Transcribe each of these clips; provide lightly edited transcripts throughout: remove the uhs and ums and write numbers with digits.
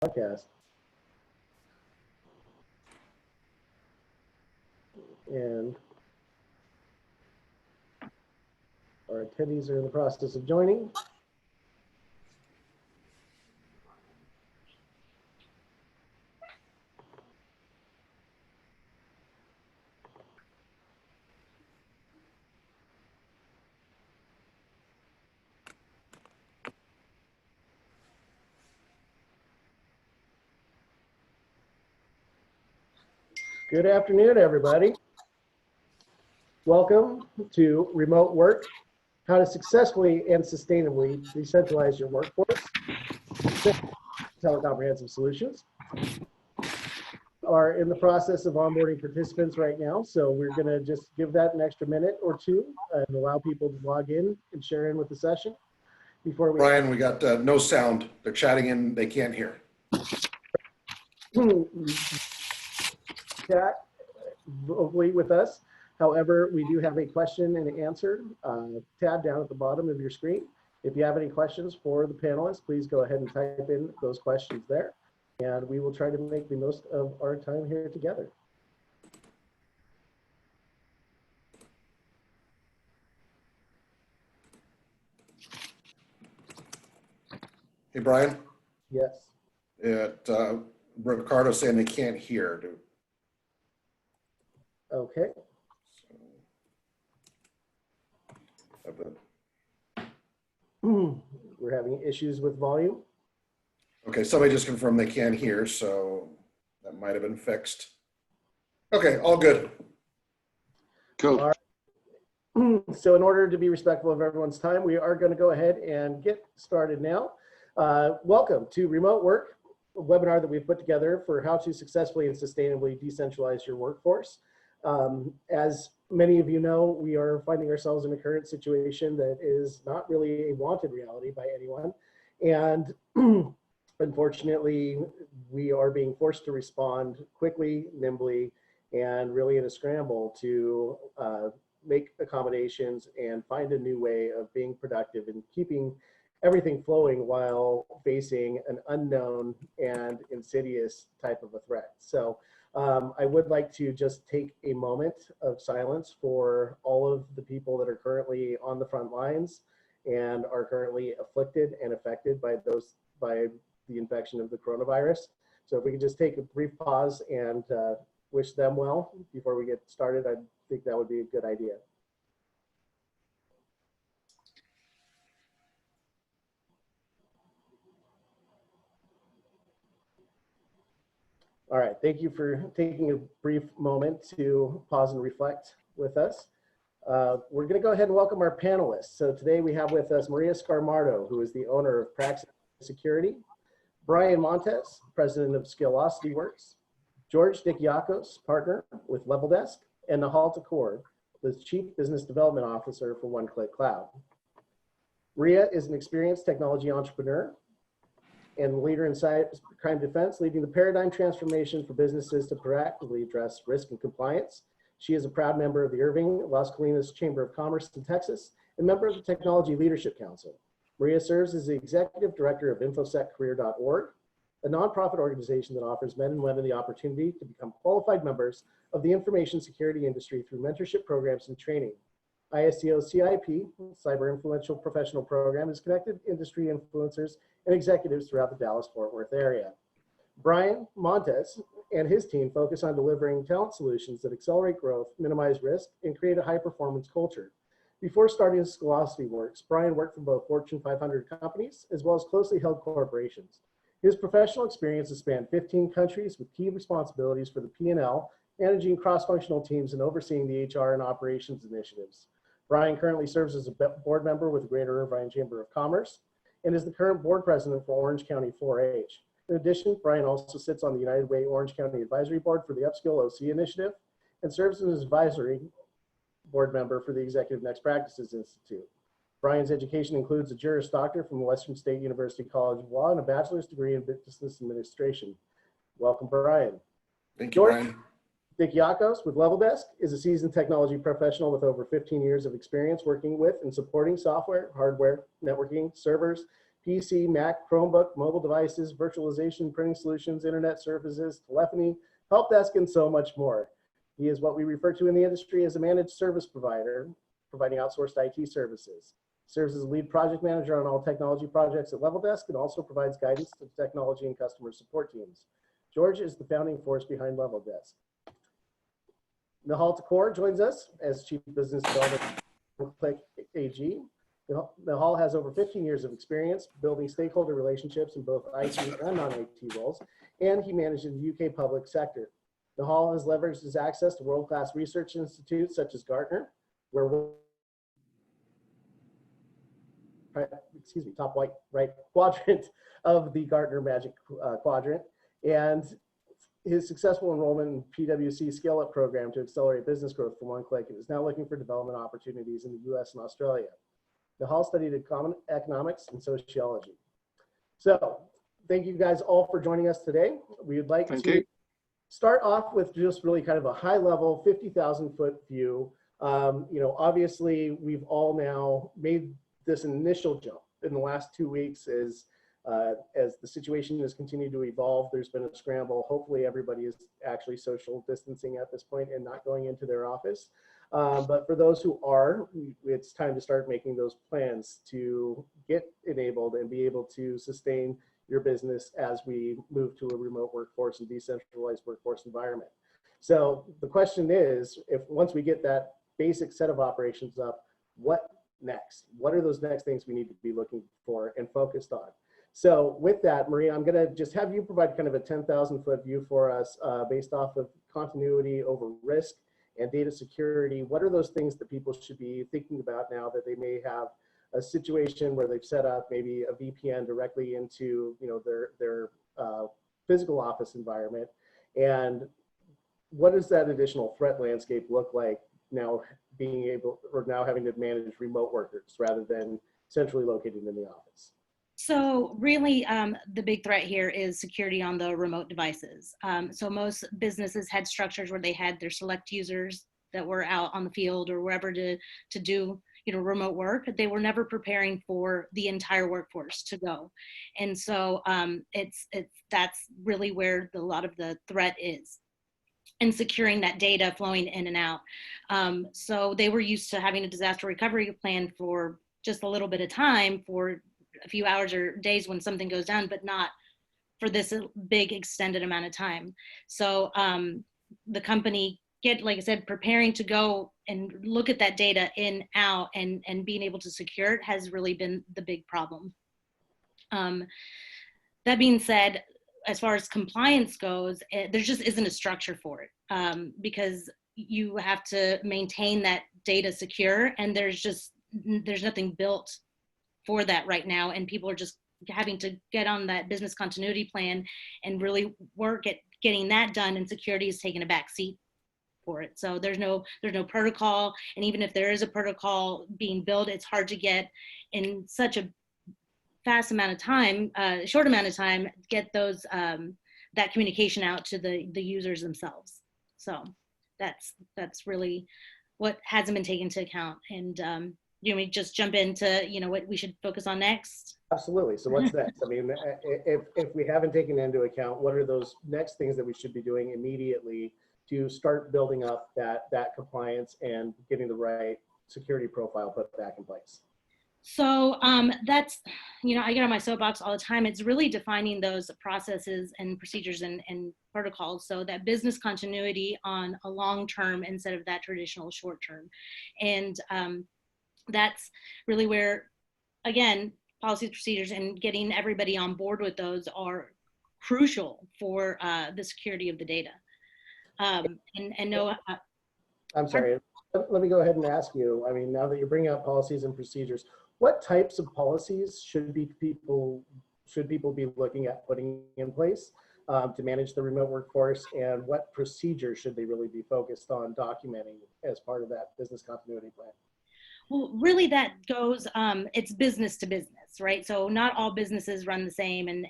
podcast. And our attendees are in the process of joining. Good afternoon, everybody. Welcome to Remote Work, How to Successfully and Sustainably Decentralize Your Workforce. Telecomprehensive Solutions are in the process of onboarding participants right now, so we're going to just give that an extra minute or two and allow people to log in and share in with the session. Before we Brian, we got no sound. They're chatting in, they can't hear. chat vocally with us. However, we do have a question and answer tab down at the bottom of your screen. If you have any questions for the panelists, please go ahead and type in those questions there, and we will try to make the most of our time here together. Hey, Brian. Yes. Ricardo saying they can't hear, dude. Okay. We're having issues with volume. Okay, somebody just confirmed they can't hear, so that might have been fixed. Okay, all good. Cool. All right. So in order to be respectful of everyone's time, we are going to go ahead and get started now. Welcome to Remote Work, a webinar that we've put together for how to successfully and sustainably decentralize your workforce. As many of you know, we are finding ourselves in a current situation that is not really a wanted reality by anyone. And unfortunately, we are being forced to respond quickly, nimbly, and really in a scramble to make accommodations and find a new way of being productive and keeping everything flowing while facing an unknown and insidious type of a threat. So I would like to just take a moment of silence for all of the people that are currently on the front lines and are currently afflicted and affected by the infection of the coronavirus. So if we could just take a brief pause and wish them well before we get started, I think that would be a good idea. All right, thank you for taking a brief moment to pause and reflect with us. We're going to go ahead and welcome our panelists. So today we have with us Maria Scarmardo, who is the owner of Praxis Security, Brian Montes, president of Scaleocity Works, George Dikeakos, partner with LevelDesk, and Nihal Thakore, the chief business development officer for Oneclick Cloud. Maria is an experienced technology entrepreneur and leader in crime defense, leading the paradigm transformation for businesses to proactively address risk and compliance. She is a proud member of the Irving Las Colinas Chamber of Commerce in Texas and member of the Technology Leadership Council. Maria serves as the executive director of infoseccareer.org, a nonprofit organization that offers men and women the opportunity to become qualified members of the information security industry through mentorship programs and training. ISCO CIP, Cyber Influential Professional Program, has connected industry influencers and executives throughout the Dallas-Fort Worth area. Brian Montes and his team focus on delivering talent solutions that accelerate growth, minimize risk, and create a high-performance culture. Before starting Scaleocity Works, Brian worked for both Fortune 500 companies as well as closely held corporations. His professional experience has spanned 15 countries with key responsibilities for the P&L, managing cross-functional teams and overseeing the HR and operations initiatives. Brian currently serves as a board member with the Greater Irvine Chamber of Commerce and is the current board president for Orange County 4-H. In addition, Brian also sits on the United Way Orange County Advisory Board for the Upskill OC Initiative and serves as an advisory board member for the Executive Next Practices Institute. Brian's education includes a Juris Doctor from Western State University College of Law and a bachelor's degree in business administration. Welcome, Brian. Thank you, Brian. Dikeakos with LevelDesk is a seasoned technology professional with over 15 years of experience working with and supporting software, hardware, networking, servers, PC, Mac, Chromebook, mobile devices, virtualization, printing solutions, internet services, telephony, help desk, and so much more. He is what we refer to in the industry as a managed service provider, providing outsourced IT services. Serves as a lead project manager on all technology projects at LevelDesk and also provides guidance to technology and customer support teams. George is the founding force behind LevelDesk. Nihal Thakore joins us as Chief Business Development at Oneclick AG. Nihal has over 15 years of experience building stakeholder relationships in both IT and non-IT roles, and he manages the UK public sector. Nihal has leveraged his access to world-class research institutes such as Gartner, where top right quadrant of the Gartner Magic Quadrant, and his successful enrollment in PwC Scale-Up program to accelerate business growth for Oneclick and is now looking for development opportunities in the US and Australia. Nihal studied economics and sociology. So thank you guys all for joining us today. We would like to start off with just really kind of a high level 50,000 foot view. Obviously we've all now made this initial jump in the last 2 weeks as the situation has continued to evolve. There's been a scramble. Hopefully everybody is actually social distancing at this point and not going into their office. But for those who are, it's time to start making those plans to get enabled and be able to sustain your business as we move to a remote workforce and decentralized workforce environment. So the question is, if once we get that basic set of operations up, what next? What are those next things we need to be looking for and focused on? So with that, Maria, I'm gonna just have you provide kind of a 10,000 foot view for us based off of continuity over risk and data security. What are those things that people should be thinking about now that they may have a situation where they've set up maybe a VPN directly into their physical office environment? And what does that additional threat landscape look like now now having to manage remote workers rather than centrally located in the office? So really, the big threat here is security on the remote devices. So most businesses had structures where they had their select users that were out on the field or wherever to do remote work. They were never preparing for the entire workforce to go, and so that's really where a lot of the threat is, and securing that data flowing in and out. So they were used to having a disaster recovery plan for just a little bit of time, for a few hours or days when something goes down, but not for this big extended amount of time. So the company like I said, preparing to go and look at that data in, out, and being able to secure it has really been the big problem. That being said, as far as compliance goes, there just isn't a structure for it because you have to maintain that data secure, and there's nothing built for that right now, and people are just having to get on that business continuity plan and really work at getting that done, and security is taking a back seat for it. So there's no protocol, and even if there is a protocol being built, it's hard to get in such a short amount of time, get those that communication out to the users themselves. So that's really what hasn't been taken into account. And you want me to just jump into what we should focus on next? Absolutely. So what's next? I mean, if we haven't taken into account, what are those next things that we should be doing immediately to start building up that compliance and getting the right security profile put back in place? So that's, I get on my soapbox all the time. It's really defining those processes and procedures and protocols, so that business continuity on a long term instead of that traditional short term. And that's really where, again, policies, procedures, and getting everybody on board with those are crucial for the security of the data. I'm sorry, let me go ahead and ask you, I mean, now that you're bringing up policies and procedures, what types of policies should people be looking at putting in place to manage the remote workforce, and what procedures should they really be focused on documenting as part of that business continuity plan? Well, really that goes, it's business to business, right? So not all businesses run the same, and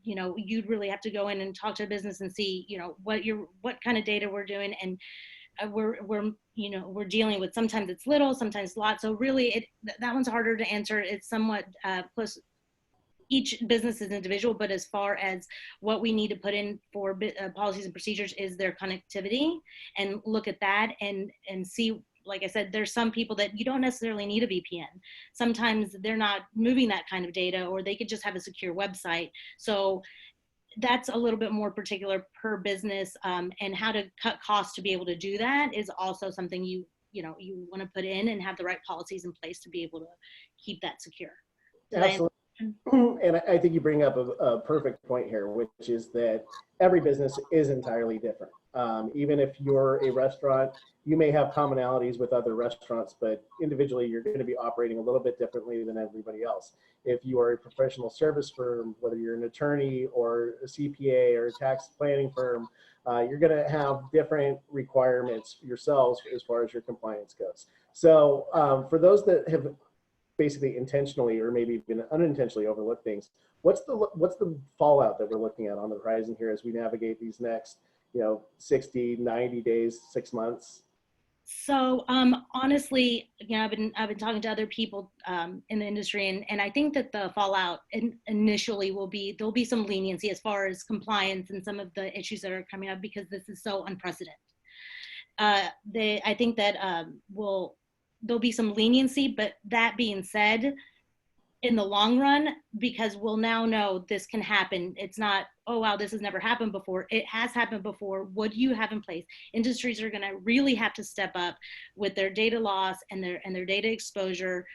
you'd really have to go in and talk to a business and see, what kind of data we're doing, and we're dealing with, sometimes it's little, sometimes a lot. So really that one's harder to answer. It's somewhat each business is individual, but as far as what we need to put in for policies and procedures is their connectivity, and look at that and see, like I said, there's some people that you don't necessarily need a VPN. Sometimes they're not moving that kind of data, or they could just have a secure website. So that's a little bit more particular per business, and how to cut costs to be able to do that is also something you want to put in and have the right policies in place to be able to keep that secure. Absolutely. And I think you bring up a perfect point here, which is that every business is entirely different. Even if you're a restaurant, you may have commonalities with other restaurants, but individually you're going to be operating a little bit differently than everybody else. If you are a professional service firm, whether you're an attorney or a CPA or a tax planning firm, you're going to have different requirements yourselves as far as your compliance goes. So for those that have basically intentionally or maybe even unintentionally overlook things, what's the fallout that we're looking at on the horizon here as we navigate these next 60, 90 days, 6 months? So honestly, I've been talking to other people in the industry, and I think that the fallout initially there'll be some leniency as far as compliance and some of the issues that are coming up, because this is so unprecedented. I think that there'll be some leniency, but that being said, in the long run, because we'll now know this can happen. It's not, oh, wow, this has never happened before. It has happened before. What do you have in place? Industries are going to really have to step up with their data loss and their data exposure.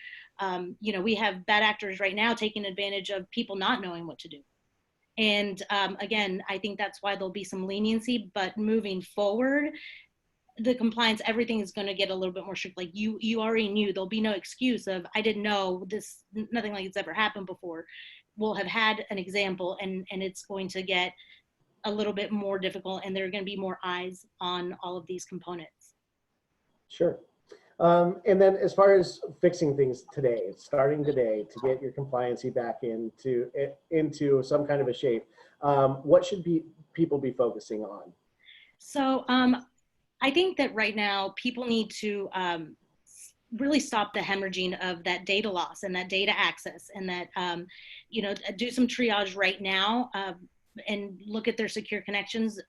We have bad actors right now taking advantage of people not knowing what to do. And again, I think that's why there'll be some leniency, but moving forward, the compliance, everything is going to get a little bit more strict. Like you already knew. There'll be no excuse of, I didn't know this, nothing like it's ever happened before. We'll have had an example, and it's going to get a little bit more difficult, and there are going to be more eyes on all of these components. Sure. And then as far as fixing things today, starting today to get your compliancy back into some kind of a shape, what should people be focusing on? So I think that right now people need to really stop the hemorrhaging of that data loss and that data access, and that, do some triage right now and look at their secure connections,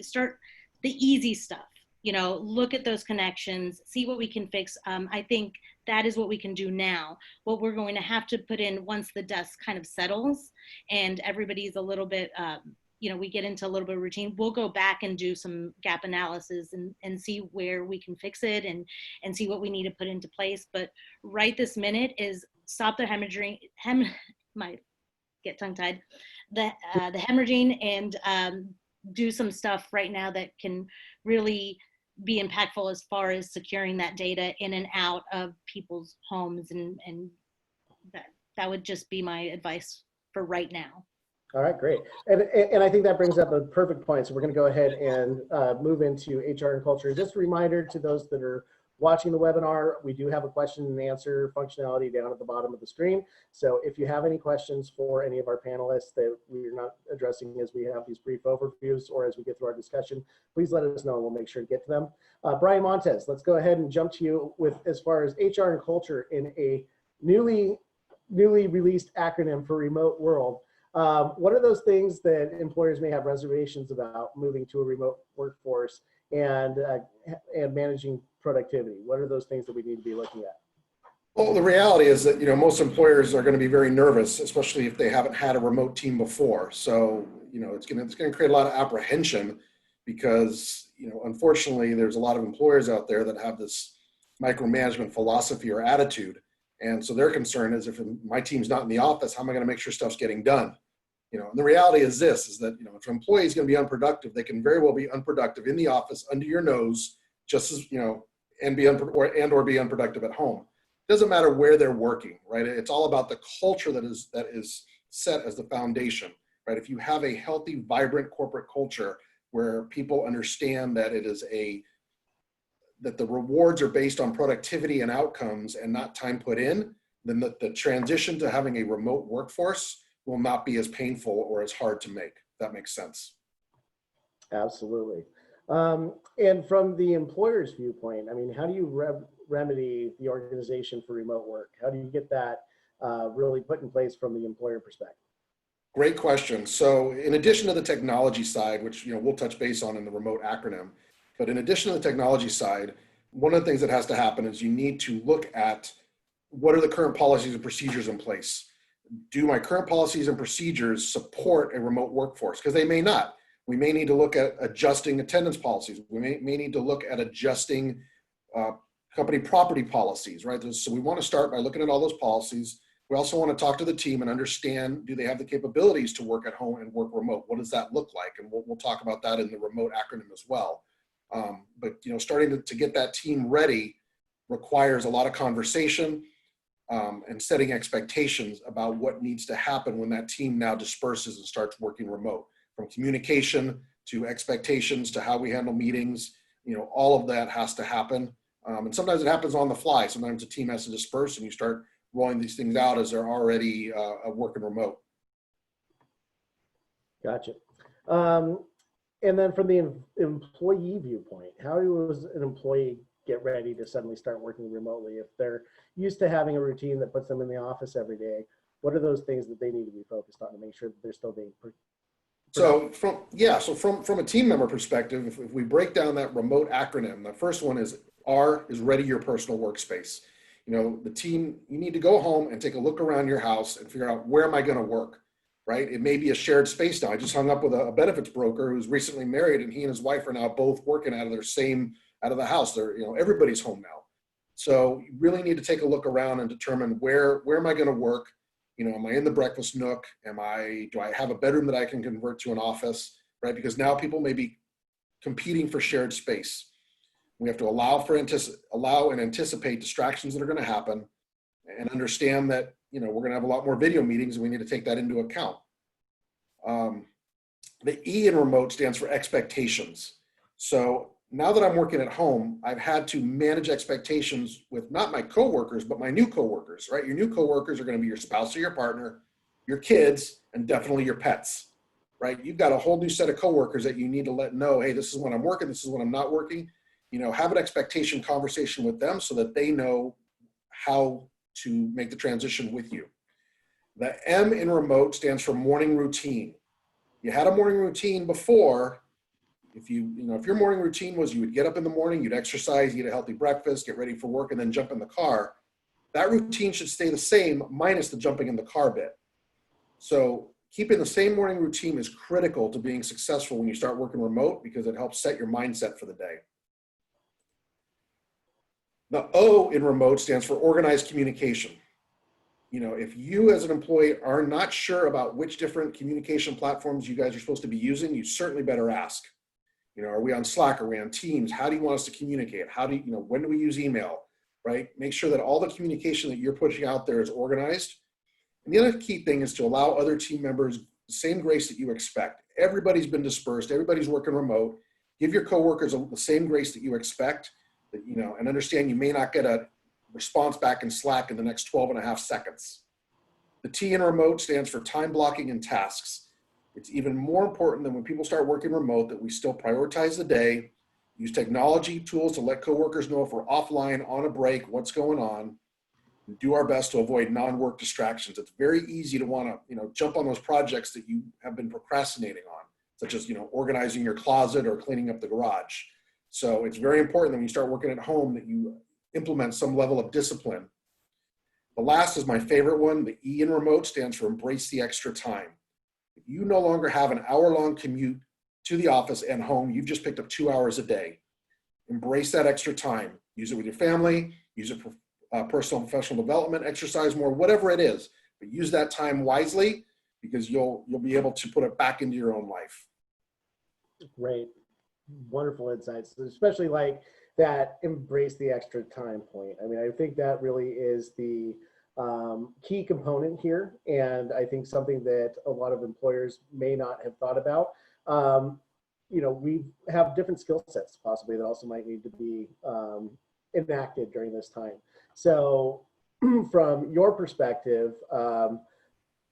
start the easy stuff, look at those connections, see what we can fix. I think that is what we can do now. What we're going to have to put in once the dust kind of settles and everybody's a little bit, we get into a little bit of routine, we'll go back and do some gap analysis and see where we can fix it and see what we need to put into place. But right this minute is stop the hemorrhaging, might get tongue tied, the hemorrhaging, and do some stuff right now that can really be impactful as far as securing that data in and out of people's homes. And that would just be my advice for right now. All right, great. And I think that brings up a perfect point. So we're going to go ahead and move into HR and culture. Just a reminder to those that are watching the webinar, we do have a question and answer functionality down at the bottom of the screen. So if you have any questions for any of our panelists that we're not addressing as we have these brief overviews or as we get through our discussion, please let us know and we'll make sure to get to them. Brian Montes, let's go ahead and jump to you with as far as HR and culture in a newly released acronym for remote world. What are those things that employers may have reservations about moving to a remote workforce and managing productivity? What are those things that we need to be looking at? Well, the reality is that, most employers are going to be very nervous, especially if they haven't had a remote team before. So, it's going to create a lot of apprehension because, unfortunately, there's a lot of employers out there that have this micromanagement philosophy or attitude. And so their concern is, if my team's not in the office, how am I going to make sure stuff's getting done? And the reality is this, is that, if an employee is going to be unproductive, they can very well be unproductive in the office under your nose, just as, and be unproductive at home. It doesn't matter where they're working, right? It's all about the culture that is set as the foundation, right? If you have a healthy, vibrant corporate culture where people understand that that the rewards are based on productivity and outcomes and not time put in, then the transition to having a remote workforce will not be as painful or as hard to make. If that makes sense. Absolutely. And from the employer's viewpoint, how do you remedy the organization for remote work? How do you get that really put in place from the employer perspective? Great question. So in addition to the technology side, which we'll touch base on in the remote acronym, but in addition to the technology side, one of the things that has to happen is you need to look at what are the current policies and procedures in place. Do my current policies and procedures support a remote workforce? Because they may not. We may need to look at adjusting attendance policies. We may need to look at adjusting company property policies, right? So we want to start by looking at all those policies. We also want to talk to the team and understand, do they have the capabilities to work at home and work remote? What does that look like? And we'll talk about that in the remote acronym as well. But starting to get that team ready requires a lot of conversation and setting expectations about what needs to happen when that team now disperses and starts working remote. From communication to expectations to how we handle meetings, all of that has to happen. And sometimes it happens on the fly. Sometimes the team has to disperse and you start rolling these things out as they're already working remote. Gotcha. And then from the employee viewpoint, how does an employee get ready to suddenly start working remotely? If they're used to having a routine that puts them in the office every day, what are those things that they need to be focused on to make sure that they're still being So from a team member perspective, if we break down that remote acronym, the first one is R is ready your personal workspace. The team, you need to go home and take a look around your house and figure out, where am I going to work, right? It may be a shared space now. I just hung up with a benefits broker who's recently married, and he and his wife are now both working out of the house. They're, everybody's home now. So you really need to take a look around and determine where am I going to work? Am I in the breakfast nook? Do I have a bedroom that I can convert to an office, right? Because now people may be competing for shared space. We have to allow and anticipate distractions that are going to happen, and understand that, we're going to have a lot more video meetings, and we need to take that into account. The E in remote stands for expectations. So now that I'm working at home, I've had to manage expectations with not my coworkers, but my new coworkers, right? Your new coworkers are going to be your spouse or your partner, your kids, and definitely your pets, right? You've got a whole new set of coworkers that you need to let know, hey, this is when I'm working, this is when I'm not working. Have an expectation conversation with them so that they know how to make the transition with you. The M in remote stands for morning routine. You had a morning routine before. If your morning routine was you would get up in the morning, you'd exercise, eat a healthy breakfast, get ready for work, and then jump in the car, that routine should stay the same minus the jumping in the car bit. So keeping the same morning routine is critical to being successful when you start working remote, because it helps set your mindset for the day. The O in remote stands for organized communication. If you as an employee are not sure about which different communication platforms you guys are supposed to be using, you certainly better ask. Are we on Slack? Are we on Teams? How do you want us to communicate? When do we use email, right? Make sure that all the communication that you're pushing out there is organized. And the other key thing is to allow other team members the same grace that you expect. Everybody's been dispersed. Everybody's working remote. Give your coworkers the same grace that you expect, and understand you may not get a response back in Slack in the next 12.5 seconds. The T in remote stands for time blocking and tasks. It's even more important than when people start working remote that we still prioritize the day, use technology tools to let coworkers know if we're offline, on a break, what's going on, and do our best to avoid non-work distractions. It's very easy to want to, jump on those projects that you have been procrastinating on, such as, organizing your closet or cleaning up the garage. So it's very important that when you start working at home that you implement some level of discipline. The last is my favorite one. The E in remote stands for embrace the extra time. If you no longer have an hour-long commute to the office and home, you've just picked up 2 hours a day. Embrace that extra time. Use it with your family, use it for personal and professional development, exercise more, whatever it is. But use that time wisely, because you'll be able to put it back into your own life. Great. Wonderful insights, especially like that embrace the extra time point. I mean, I think that really is the key component here. And I think something that a lot of employers may not have thought about. We have different skill sets possibly that also might need to be enacted during this time. So from your perspective,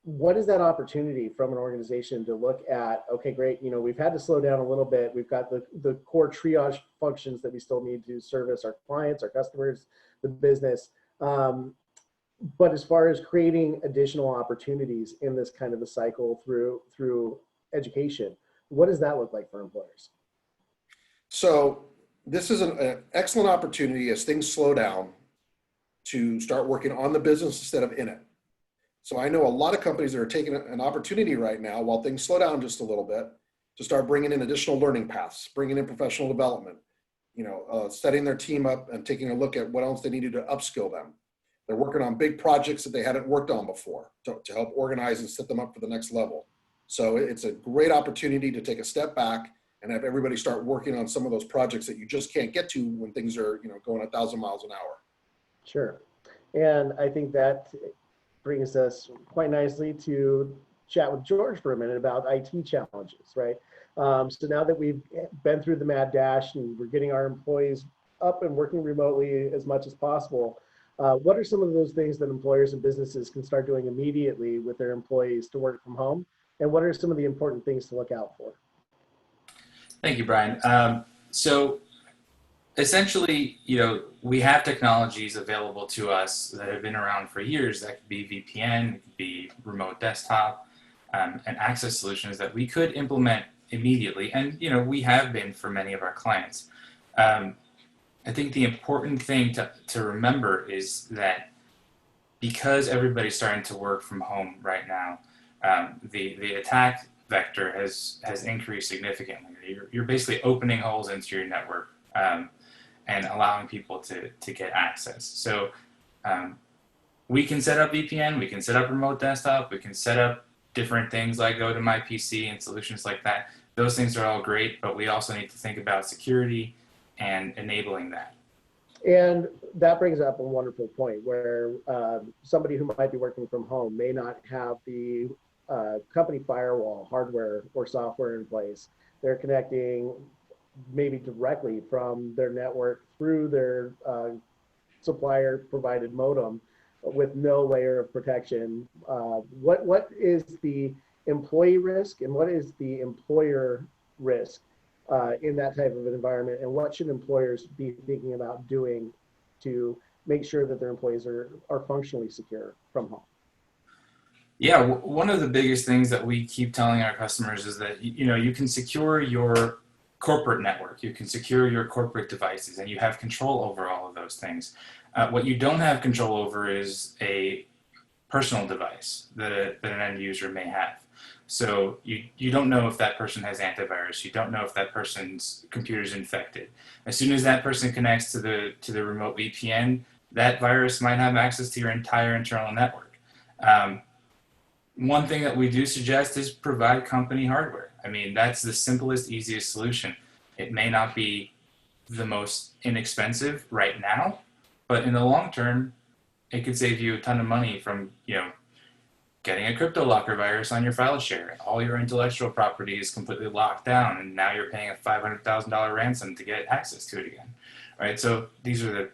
what is that opportunity from an organization to look at, okay, great, we've had to slow down a little bit. We've got the core triage functions that we still need to service our clients, our customers, the business. but as far as creating additional opportunities in this kind of a cycle through education, what does that look like for employers? So this is an excellent opportunity as things slow down to start working on the business instead of in it. So I know a lot of companies that are taking an opportunity right now while things slow down just a little bit to start bringing in additional learning paths, bringing in professional development, setting their team up and taking a look at what else they needed to upskill them. They're working on big projects that they hadn't worked on before to help organize and set them up for the next level. So it's a great opportunity to take a step back and have everybody start working on some of those projects that you just can't get to when things are going 1,000 miles an hour. Sure. And I think that brings us quite nicely to chat with George for a minute about IT challenges, right? So now that we've been through the mad dash and we're getting our employees up and working remotely as much as possible, what are some of those things that employers and businesses can start doing immediately with their employees to work from home? And what are some of the important things to look out for? Thank you, Brian. So essentially, we have technologies available to us that have been around for years. That could be VPN, it could be remote desktop, and access solutions that we could implement immediately. And, we have been for many of our clients. I think the important thing to remember is that because everybody's starting to work from home right now, the attack vector has increased significantly. You're basically opening holes into your network and allowing people to get access. So we can set up VPN, we can set up remote desktop, we can set up different things like Go to My PC and solutions like that. Those things are all great, but we also need to think about security and enabling that. And that brings up a wonderful point where somebody who might be working from home may not have the company firewall, hardware or software in place. They're connecting maybe directly from their network through their supplier provided modem with no layer of protection. What is the employee risk and what is the employer risk in that type of an environment, and what should employers be thinking about doing to make sure that their employees are functionally secure from home? Yeah, one of the biggest things that we keep telling our customers is that you can secure your corporate network, you can secure your corporate devices, and you have control over all of those things. What you don't have control over is a personal device that an end user may have. So you don't know if that person has antivirus. You don't know if that person's computer is infected. As soon as that person connects to the remote VPN, that virus might have access to your entire internal network. One thing that we do suggest is provide company hardware. I mean, that's the simplest, easiest solution. It may not be the most inexpensive right now, but in the long term, it could save you a ton of money from, getting a crypto locker virus on your file share. All your intellectual property is completely locked down, and now you're paying a $500,000 ransom to get access to it again. Right? So these are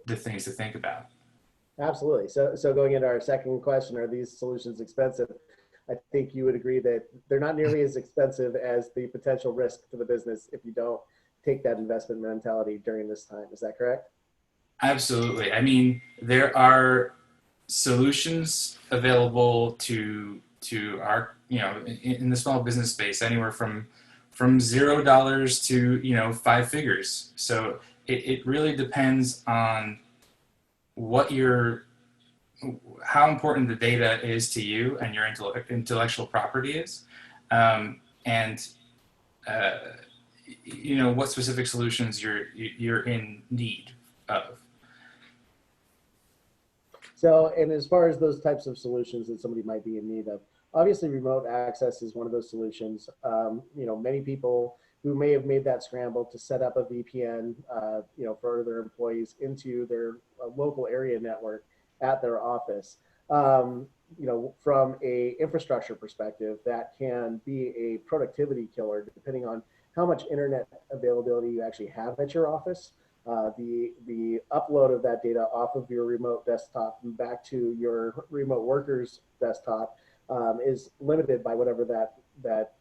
the things to think about. Absolutely. So going into our second question, are these solutions expensive? I think you would agree that they're not nearly as expensive as the potential risk to the business if you don't take that investment mentality during this time. Is that correct? Absolutely. I mean, there are solutions available to our, in the small business space, anywhere from $0 to, 5 figures. So it really depends on how important the data is to you and your intellectual property is, and what specific solutions you're in need of. So, and as far as those types of solutions that somebody might be in need of, obviously remote access is one of those solutions. Many people who may have made that scramble to set up a VPN, for their employees into their local area network at their office. From a infrastructure perspective, that can be a productivity killer depending on how much internet availability you actually have at your office. The upload of that data off of your remote desktop and back to your remote workers desktop is limited by whatever that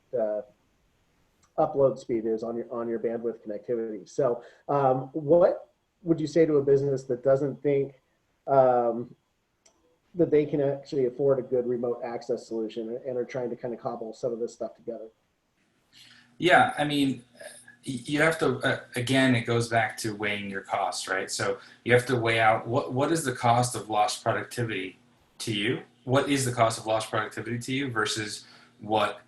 upload speed is on your bandwidth connectivity. So what would you say to a business that doesn't think that they can actually afford a good remote access solution and are trying to kind of cobble some of this stuff together? Yeah, I mean, you have to, again, it goes back to weighing your costs, right? So you have to weigh out what is the cost of lost productivity to you? What is the cost of lost productivity to you versus what,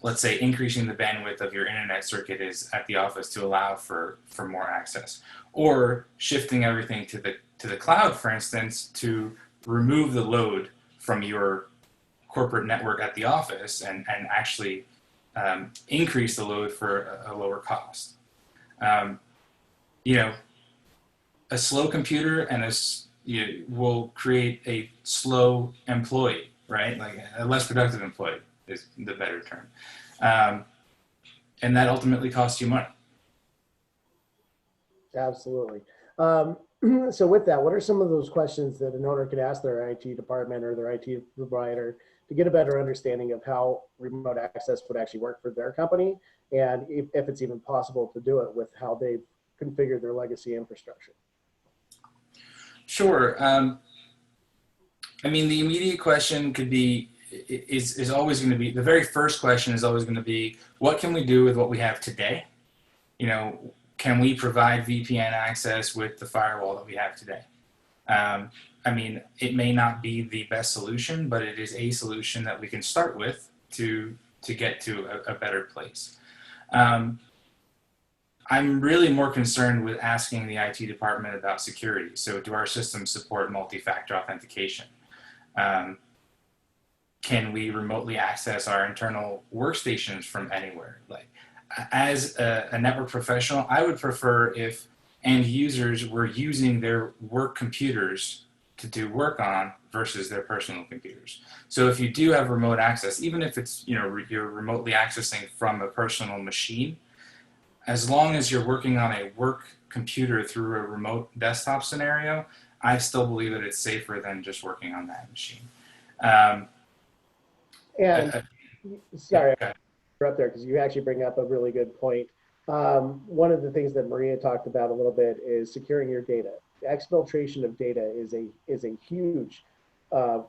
let's say, increasing the bandwidth of your internet circuit is at the office to allow for more access, or shifting everything to the cloud, for instance, to remove the load from your corporate network at the office and actually increase the load for a lower cost. You know, a slow computer and will create a slow employee, right? Like a less productive employee is the better term. And that ultimately costs you money. Absolutely. So with that, what are some of those questions that an owner could ask their IT department or their IT provider to get a better understanding of how remote access would actually work for their company, and if it's even possible to do it with how they've configured their legacy infrastructure? Sure. I mean, the immediate question could be, is always going to be, the very first question is always going to be, what can we do with what we have today? You know, can we provide VPN access with the firewall that we have today? I mean, it may not be the best solution, but it is a solution that we can start with to get to a better place. I'm really more concerned with asking the IT department about security. So do our systems support multi-factor authentication? Can we remotely access our internal workstations from anywhere? Like, as a network professional, I would prefer if end users were using their work computers to do work on versus their personal computers. So if you do have remote access, even if it's, you know, you're remotely accessing from a personal machine, as long as you're working on a work computer through a remote desktop scenario, I still believe that it's safer than just working on that machine. Sorry, I interrupt there because you actually bring up a really good point. One of the things that Maria talked about a little bit is securing your data. Exfiltration of data is a huge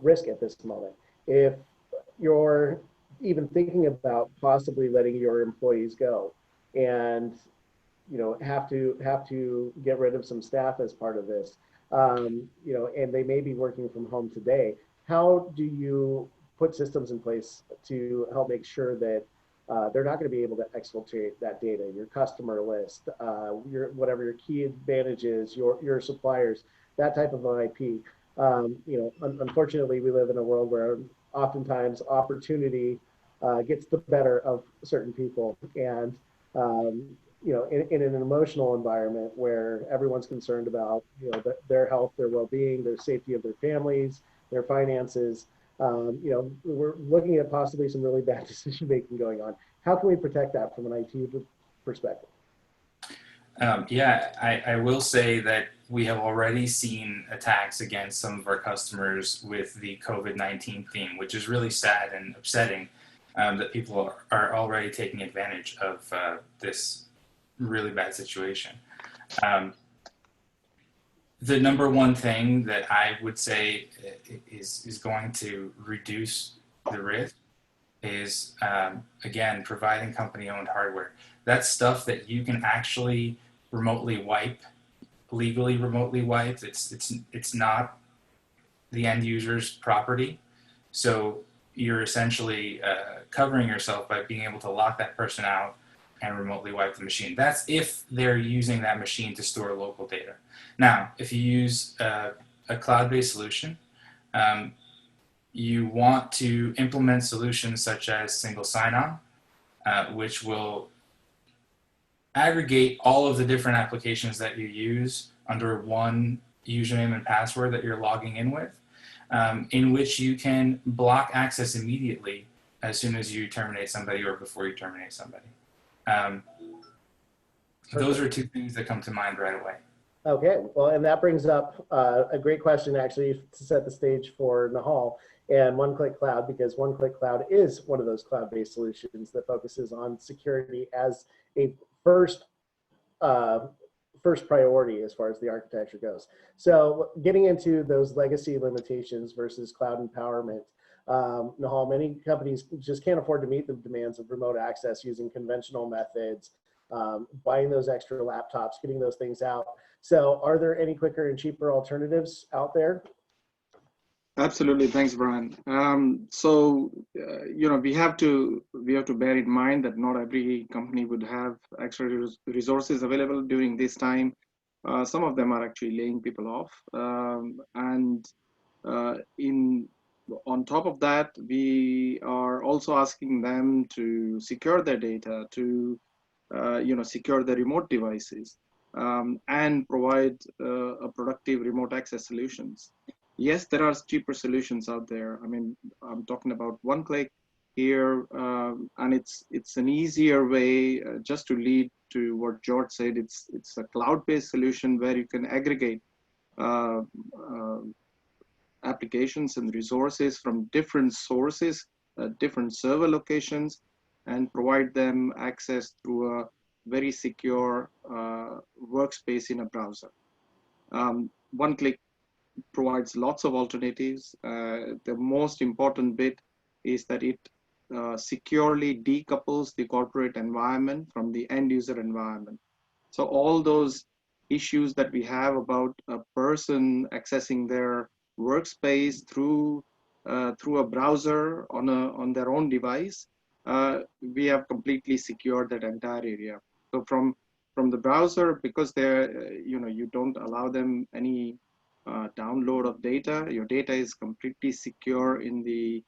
risk at this moment. If you're even thinking about possibly letting your employees go, and you know have to get rid of some staff as part of this, you know, and they may be working from home today, how do you put systems in place to help make sure that they're not going to be able to exfiltrate that data, your customer list, your key advantages, your suppliers, that type of IP? You know, unfortunately, we live in a world where oftentimes opportunity gets the better of certain people, and you know, in an emotional environment where everyone's concerned about, you know, their health, their well-being, their safety of their families, their finances. You know, we're looking at possibly some really bad decision making going on. How can we protect that from an IT perspective? Yeah, I will say that we have already seen attacks against some of our customers with the COVID-19 theme, which is really sad and upsetting, that people are already taking advantage of this really bad situation. The number one thing that I would say is going to reduce the risk is, again, providing company-owned hardware. That's stuff that you can actually remotely wipe, legally remotely wipe. It's not the end user's property. So you're essentially covering yourself by being able to lock that person out and remotely wipe the machine. That's if they're using that machine to store local data. Now, if you use a cloud-based solution, you want to implement solutions such as single sign-on, which will aggregate all of the different applications that you use under one username and password that you're logging in with, in which you can block access immediately as soon as you terminate somebody or before you terminate somebody. Those are two things that come to mind right away. Okay, well, and that brings up a great question actually to set the stage for Nihal and Oneclick Cloud, because Oneclick Cloud is one of those cloud-based solutions that focuses on security as a first first priority as far as the architecture goes. So getting into those legacy limitations versus cloud empowerment, Nihal, many companies just can't afford to meet the demands of remote access using conventional methods, buying those extra laptops, getting those things out. So are there any quicker and cheaper alternatives out there? Absolutely, thanks, Brian. We have to bear in mind that not every company would have extra resources available during this time. Some of them are actually laying people off, on top of that, we are also asking them to secure their data, to secure the remote devices, and provide a productive remote access solutions. Yes, there are cheaper solutions out there. I mean, I'm talking about Oneclick here, and it's an easier way just to lead to what George said. It's a cloud-based solution where you can aggregate applications and resources from different sources, different server locations, and provide them access through a very secure workspace in a browser. Oneclick provides lots of alternatives. The most important bit is that it securely decouples the corporate environment from the end user environment. So all those issues that we have about a person accessing their workspace through a browser on their own device, we have completely secured that entire area. So from the browser, because you don't allow them any download of data. Your data is completely secure in the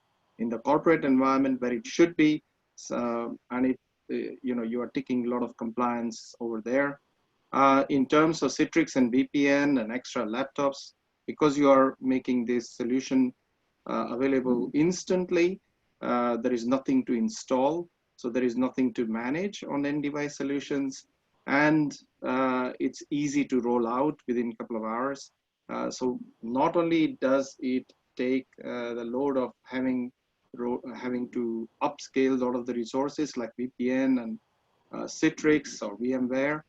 corporate environment where it should be, and you are ticking a lot of compliance over there. In terms of Citrix and VPN and extra laptops, because you are making this solution available instantly, there is nothing to install, so there is nothing to manage on end device solutions, and it's easy to roll out within a couple of hours. So not only does it take the load of having to upscale a lot of the resources like VPN and Citrix or VMware,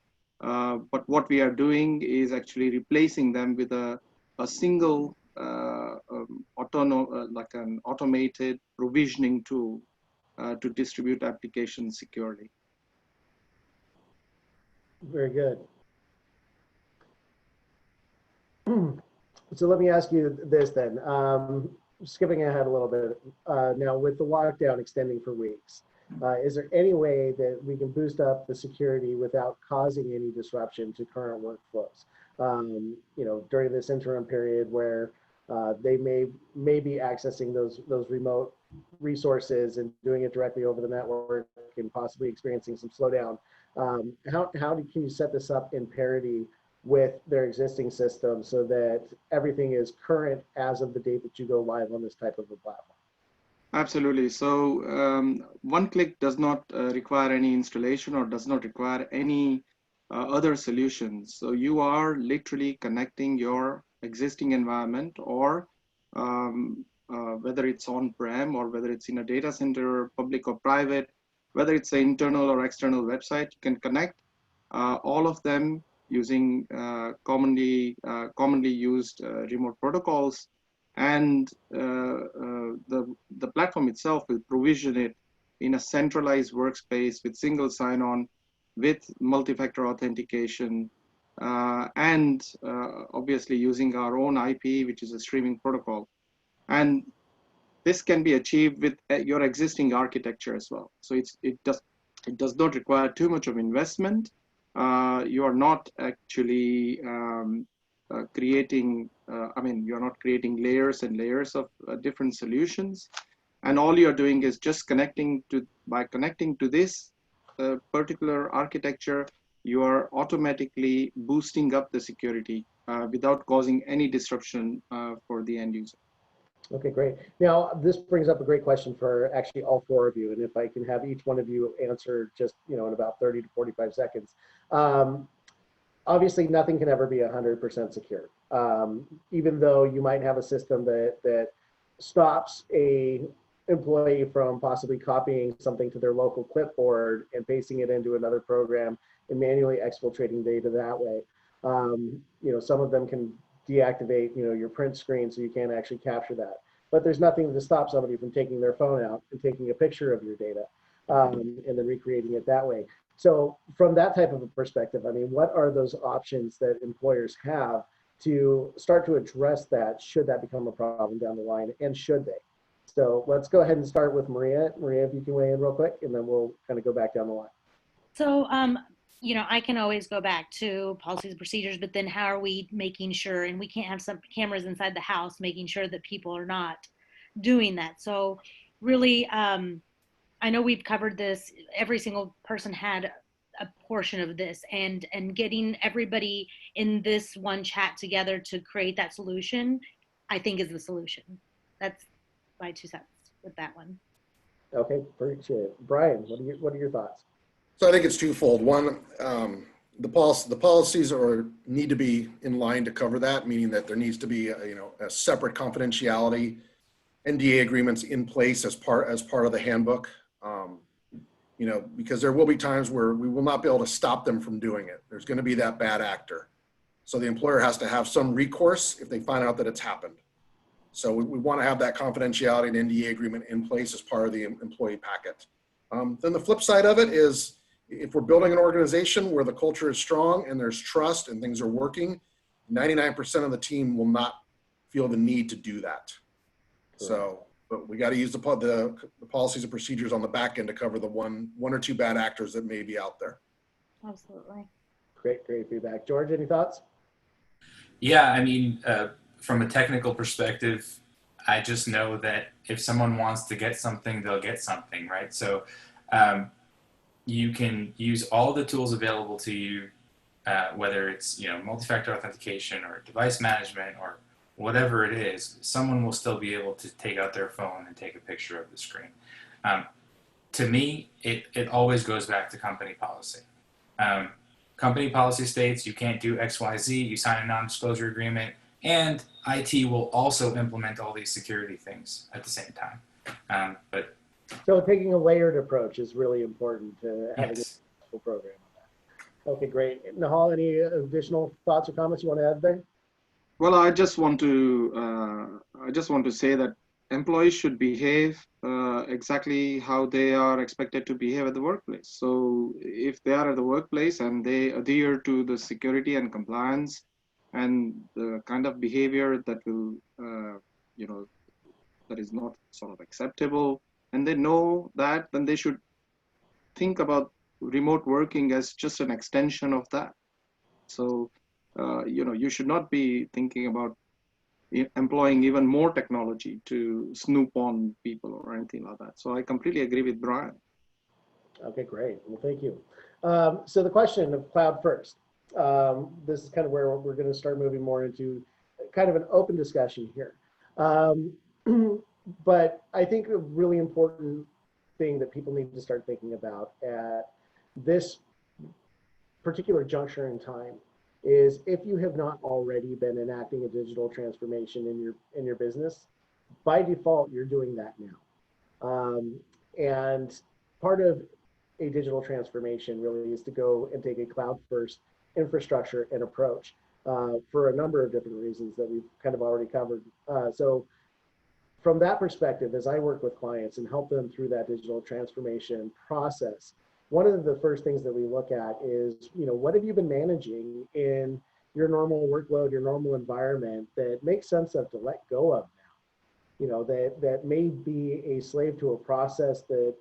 but what we are doing is actually replacing them with a single like an automated provisioning tool to distribute applications securely. Very good. So let me ask you this then. Skipping ahead a little bit, now with the lockdown extending for weeks, is there any way that we can boost up the security without causing any disruption to current workflows? During this interim period where they may be accessing those remote resources and doing it directly over the network and possibly experiencing some slowdown. Can you set this up in parity with their existing system so that everything is current as of the date that you go live on this type of a platform? Absolutely. So Oneclick does not require any installation or does not require any other solutions. So you are literally connecting your existing environment, or whether it's on-prem or whether it's in a data center, public or private, whether it's an internal or external website, you can connect all of them using commonly used remote protocols, and the platform itself will provision it in a centralized workspace with single sign-on, with multi-factor authentication, and obviously using our own IP, which is a streaming protocol. And this can be achieved with your existing architecture as well. So it does not require too much of investment. You are not actually creating layers and layers of different solutions, and all you're doing is just connecting to this particular architecture, you are automatically boosting up the security without causing any disruption for the end user. Okay, great. Now, this brings up a great question for actually all four of you. And if I can have each one of you answer just, in about 30 to 45 seconds. Obviously, nothing can ever be 100% secure. Even though you might have a system that stops a employee from possibly copying something to their local clipboard and pasting it into another program and manually exfiltrating data that way. You know, some of them can deactivate, you know, your print screen so you can't actually capture that. But there's nothing to stop somebody from taking their phone out and taking a picture of your data and then recreating it that way. So from that type of a perspective, I mean, what are those options that employers have to start to address that, should that become a problem down the line, and should they? So let's go ahead and start with Maria. Maria, if you can weigh in real quick, and then we'll kind of go back down the line. So, you know, I can always go back to policies and procedures, but then how are we making sure, and we can't have some cameras inside the house, making sure that people are not doing that. So really, I know we've covered this, every single person had a portion of this, and getting everybody in this one chat together to create that solution, I think is the solution. That's my 2 cents with that one. Okay, appreciate it. Brian, what are your thoughts? So I think it's twofold. One, the policies need to be in line to cover that, meaning that there needs to be a separate confidentiality NDA agreements in place as part of the handbook. Because there will be times where we will not be able to stop them from doing it. There's going to be that bad actor. So the employer has to have some recourse if they find out that it's happened. So we want to have that confidentiality and NDA agreement in place as part of the employee packet. Then the flip side of it is, if we're building an organization where the culture is strong and there's trust and things are working, 99% of the team will not feel the need to do that. So, but we got to use the policies and procedures on the back end to cover the one or two bad actors that may be out there. Absolutely. Great feedback. George, any thoughts? Yeah, I mean, from a technical perspective, I just know that if someone wants to get something, they'll get something, right? So you can use all the tools available to you, whether it's multi-factor authentication or device management or whatever it is. Someone will still be able to take out their phone and take a picture of the screen. To me, it always goes back to company policy. Company policy states you can't do X, Y, Z. You sign a non-disclosure agreement, and IT will also implement all these security things at the same time. So taking a layered approach is really important to having Yes. a successful program on that. Okay, great. Nihal, any additional thoughts or comments you want to add there? Well, I just want to say that employees should behave exactly how they are expected to behave at the workplace. So if they are at the workplace and they adhere to the security and compliance and the kind of behavior that will, that is not sort of acceptable, and they know that, then they should think about remote working as just an extension of that. So, you should not be thinking about employing even more technology to snoop on people or anything like that. So I completely agree with Brian. Okay, great. Well, thank you. So the question of cloud first. This is kind of where we're going to start moving more into kind of an open discussion here. But I think a really important thing that people need to start thinking about at this particular juncture in time is, if you have not already been enacting a digital transformation in your business, by default, you're doing that now. And part of a digital transformation really is to go and take a cloud first infrastructure and approach for a number of different reasons that we've kind of already covered. So from that perspective, as I work with clients and help them through that digital transformation process, one of the first things that we look at is, what have you been managing in your normal workload, your normal environment that makes sense of to let go of now? That may be a slave to a process that,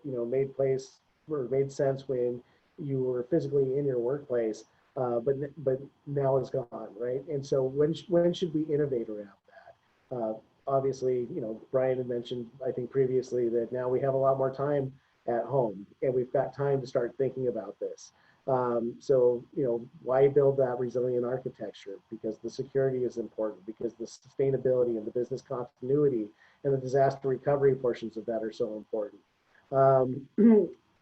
made sense when you were physically in your workplace, but now it's gone, right? And so when should we innovate around that? Obviously, Brian had mentioned, I think previously, that now we have a lot more time at home and we've got time to start thinking about this. So, why build that resilient architecture? Because the security is important, because the sustainability and the business continuity and the disaster recovery portions of that are so important.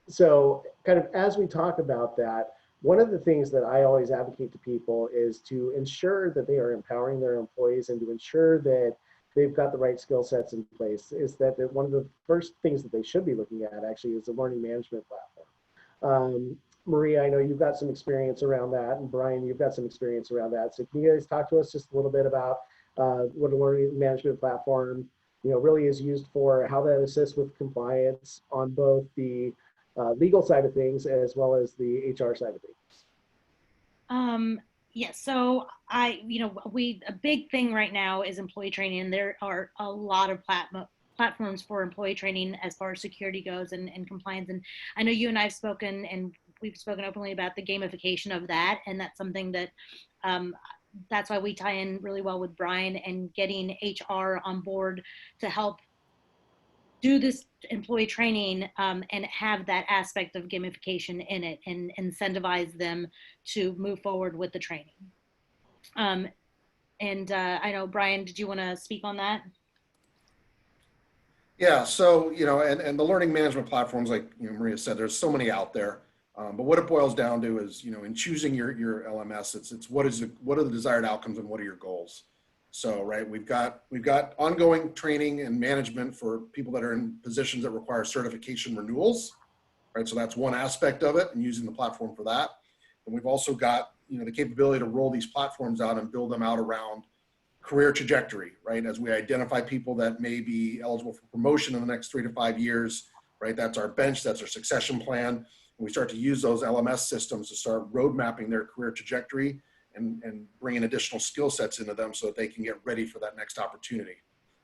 So kind of as we talk about that, one of the things that I always advocate to people is to ensure that they are empowering their employees and to ensure that they've got the right skill sets in place, is that one of the first things that they should be looking at actually is a learning management platform. Maria, I know you've got some experience around that, and Brian, you've got some experience around that. So can you guys talk to us just a little bit about what a learning management platform, really is used for, how that assists with compliance on both the legal side of things as well as the HR side of things? Yes, so a big thing right now is employee training, and there are a lot of platforms for employee training as far as security goes and compliance. And I know you and I have spoken, and we've spoken openly about the gamification of that, and that's something that that's why we tie in really well with Brian and getting HR on board to help do this employee training and have that aspect of gamification in it and incentivize them to move forward with the training. I know, Brian, did you want to speak on that? Yeah, so, and the learning management platforms, like, Maria said, there's so many out there. But what it boils down to is, in choosing your LMS, it's what are the desired outcomes and what are your goals? So, right, we've got ongoing training and management for people that are in positions that require certification renewals, right? So that's one aspect of it, and using the platform for that. And we've also got, the capability to roll these platforms out and build them out around career trajectory, right? As we identify people that may be eligible for promotion in the next 3 to 5 years, right? That's our bench, that's our succession plan. And we start to use those LMS systems to start road mapping their career trajectory and bringing additional skill sets into them so that they can get ready for that next opportunity.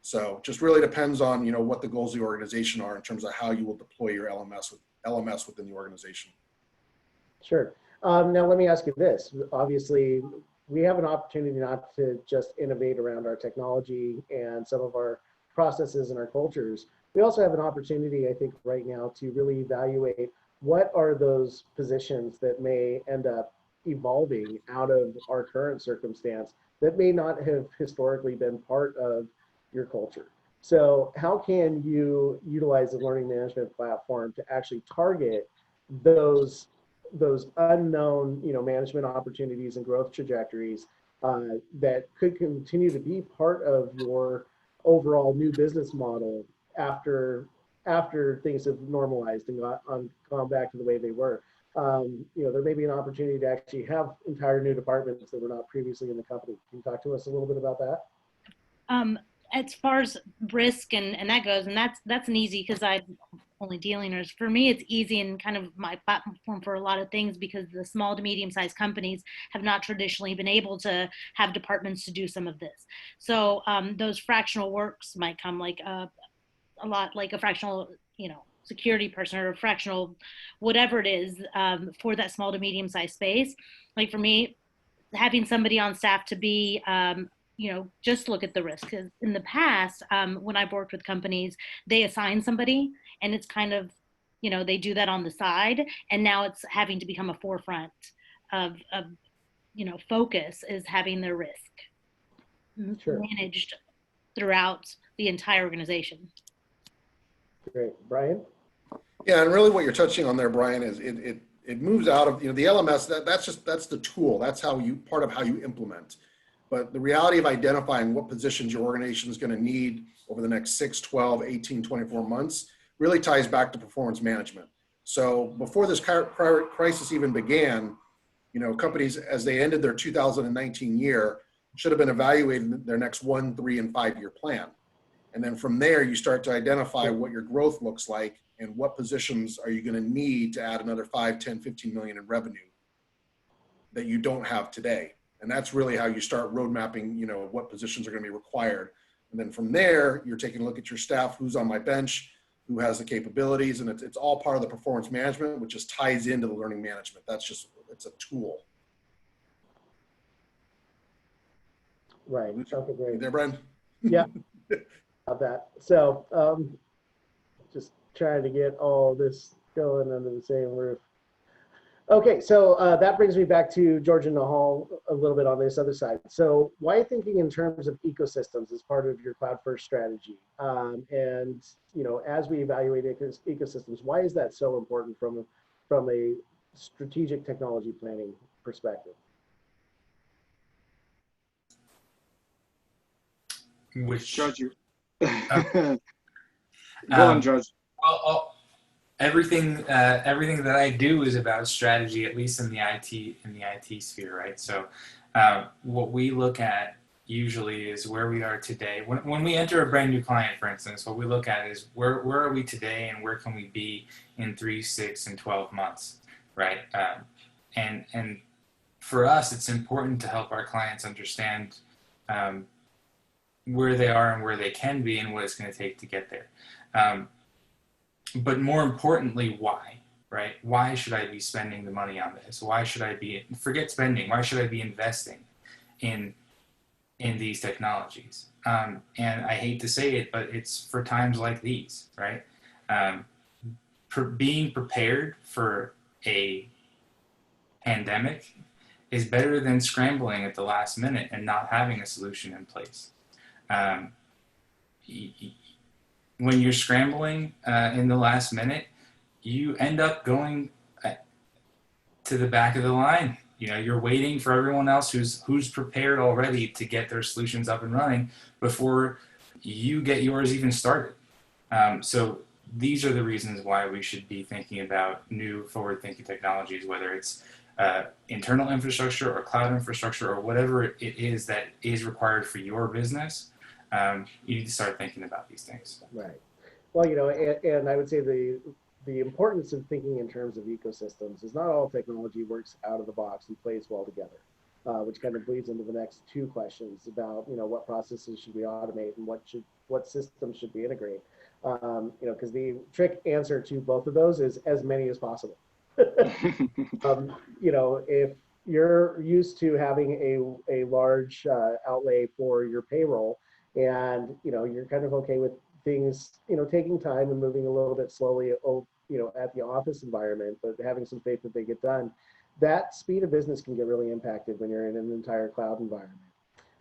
So just really depends on, what the goals of the organization are in terms of how you will deploy your LMS within the organization. Sure. Now let me ask you this. Obviously, we have an opportunity not to just innovate around our technology and some of our processes and our cultures. We also have an opportunity, I think, right now to really evaluate what are those positions that may end up evolving out of our current circumstance that may not have historically been part of your culture. So how can you utilize the learning management platform to actually target those unknown, management opportunities and growth trajectories that could continue to be part of your overall new business model after things have normalized and gone back to the way they were? There may be an opportunity to actually have entire new departments that were not previously in the company. Can you talk to us a little bit about that? As far as risk and that goes, and that's an easy, because I'm only dealing, or for me, it's easy and kind of my platform for a lot of things, because the small to medium-sized companies have not traditionally been able to have departments to do some of this. So those fractional works might come like a lot like a fractional, security person or a fractional, whatever it is, for that small to medium-sized space. Like for me, having somebody on staff to be just look at the risk. 'Cause in the past, when I've worked with companies, they assign somebody, and it's kind of, they do that on the side, and now it's having to become a forefront of focus, is having their risk managed throughout the entire organization. Great. Brian? Yeah, and really what you're touching on there, Brian, is it moves out of, the LMS, that's the tool. That's part of how you implement. But the reality of identifying what positions your organization is going to need over the next 6, 12, 18, 24 months really ties back to performance management. So before this crisis even began, companies, as they ended their 2019 year, should have been evaluating their next 1, 3, and 5-year plan. And then from there, you start to identify what your growth looks like and what positions are you going to need to add another 5, 10, 15 million in revenue that you don't have today. And that's really how you start road mapping, what positions are going to be required. And then from there, you're taking a look at your staff, who's on my bench, who has the capabilities, and it's all part of the performance management, which just ties into the learning management. It's a tool. Right. Okay, great. You there, Brian? Yeah. About that. So just trying to get all this going under the same roof. Okay, so that brings me back to George and Nihal a little bit on this other side. So why thinking in terms of ecosystems as part of your cloud first strategy? And as we evaluate ecosystems, why is that so important from a strategic technology planning perspective? Judge, you. Go on, Judge. Well, everything that I do is about strategy, at least in the IT sphere, right? So what we look at usually is where we are today. When we enter a brand new client, for instance, what we look at is where are we today and where can we be in 3, 6, and 12 months, right? And for us, it's important to help our clients understand where they are and where they can be and what it's going to take to get there. But more importantly, why, right? Why should I be spending the money on this? Why should I be, forget spending, why should I be investing in these technologies? And I hate to say it, but it's for times like these, right? Being prepared for a pandemic is better than scrambling at the last minute and not having a solution in place. When you're scrambling in the last minute, you end up going to the back of the line. You know, you're waiting for everyone else who's prepared already to get their solutions up and running before you get yours even started. So these are the reasons why we should be thinking about new forward-thinking technologies, whether it's internal infrastructure or cloud infrastructure or whatever it is that is required for your business. You need to start thinking about these things. Right. Well, you know, and I would say the importance of thinking in terms of ecosystems is not all technology works out of the box and plays well together, which kind of bleeds into the next two questions about, you know, what processes should we automate and what systems should we integrate. You know, because the trick answer to both of those is as many as possible. You know, if you're used to having a large outlay for your payroll, and you know you're kind of okay with things, you know, taking time and moving a little bit slowly, you know, at the office environment, but having some faith that they get done, that speed of business can get really impacted when you're in an entire cloud environment.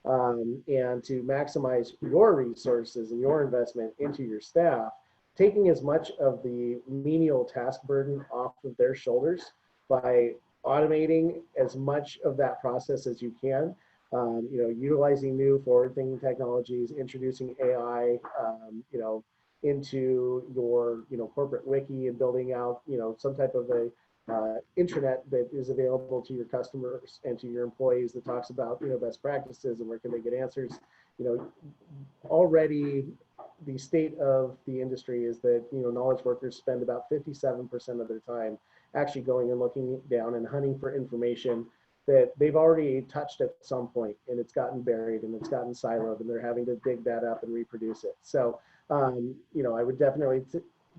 And to maximize your resources and your investment into your staff, taking as much of the menial task burden off of their shoulders by automating as much of that process as you can. You know, utilizing new forward-thinking technologies, introducing AI, you know, into your, you know, corporate wiki and building out, you know, some type of a intranet that is available to your customers and to your employees that talks about, you know, best practices and where can they get answers. You know, already the state of the industry is that, you know, knowledge workers spend about 57% of their time actually going and looking down and hunting for information that they've already touched at some point, and it's gotten buried and it's gotten siloed, and they're having to dig that up and reproduce it. So, you know, I would definitely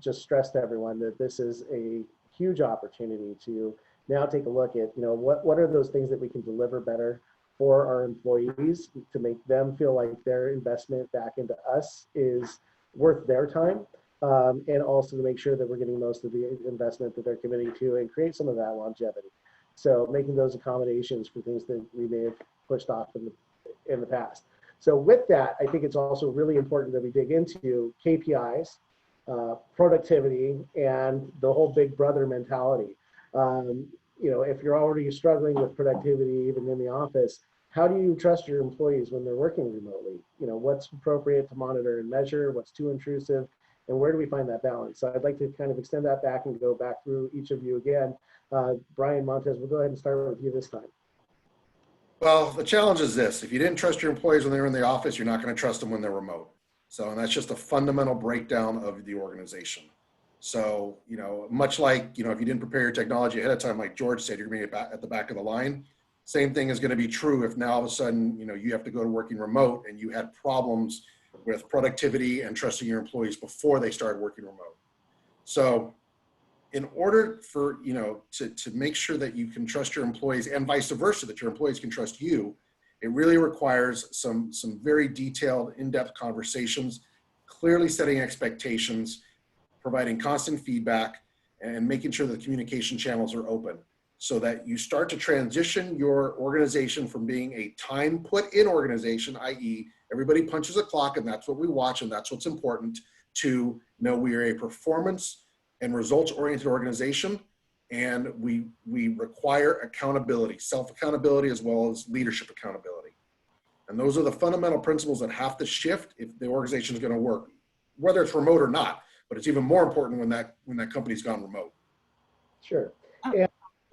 just stress to everyone that this is a huge opportunity to now take a look at, you know, what are those things that we can deliver better for our employees to make them feel like their investment back into us is worth their time, and also to make sure that we're getting most of the investment that they're committing to and create some of that longevity. So making those accommodations for things that we may have pushed off in the past. So with that, I think it's also really important that we dig into KPIs, productivity, and the whole big brother mentality. You know, if you're already struggling with productivity, even in the office, how do you trust your employees when they're working remotely? You know, what's appropriate to monitor and measure, what's too intrusive, and where do we find that balance? So I'd like to kind of extend that back and go back through each of you again. Brian, Montes, we'll go ahead and start with you this time. Well, the challenge is this: if you didn't trust your employees when they were in the office, you're not going to trust them when they're remote. So, and that's just a fundamental breakdown of the organization. So, you know, much like, you know, if you didn't prepare your technology ahead of time, like George said, you're going to be at the back of the line. Same thing is going to be true if now all of a sudden, you know, you have to go to working remote and you had problems with productivity and trusting your employees before they started working remote. So in order for, you know, to make sure that you can trust your employees and vice versa, that your employees can trust you, it really requires some very detailed, in-depth conversations, clearly setting expectations, providing constant feedback, and making sure that the communication channels are open so that you start to transition your organization from being a time put in organization, i.e. everybody punches a clock and that's what we watch and that's what's important, to know we are a performance and results-oriented organization, and we require accountability, self-accountability as well as leadership accountability. And those are the fundamental principles that have to shift if the organization is going to work, whether it's remote or not. but it's even more important when that company's gone remote. Sure.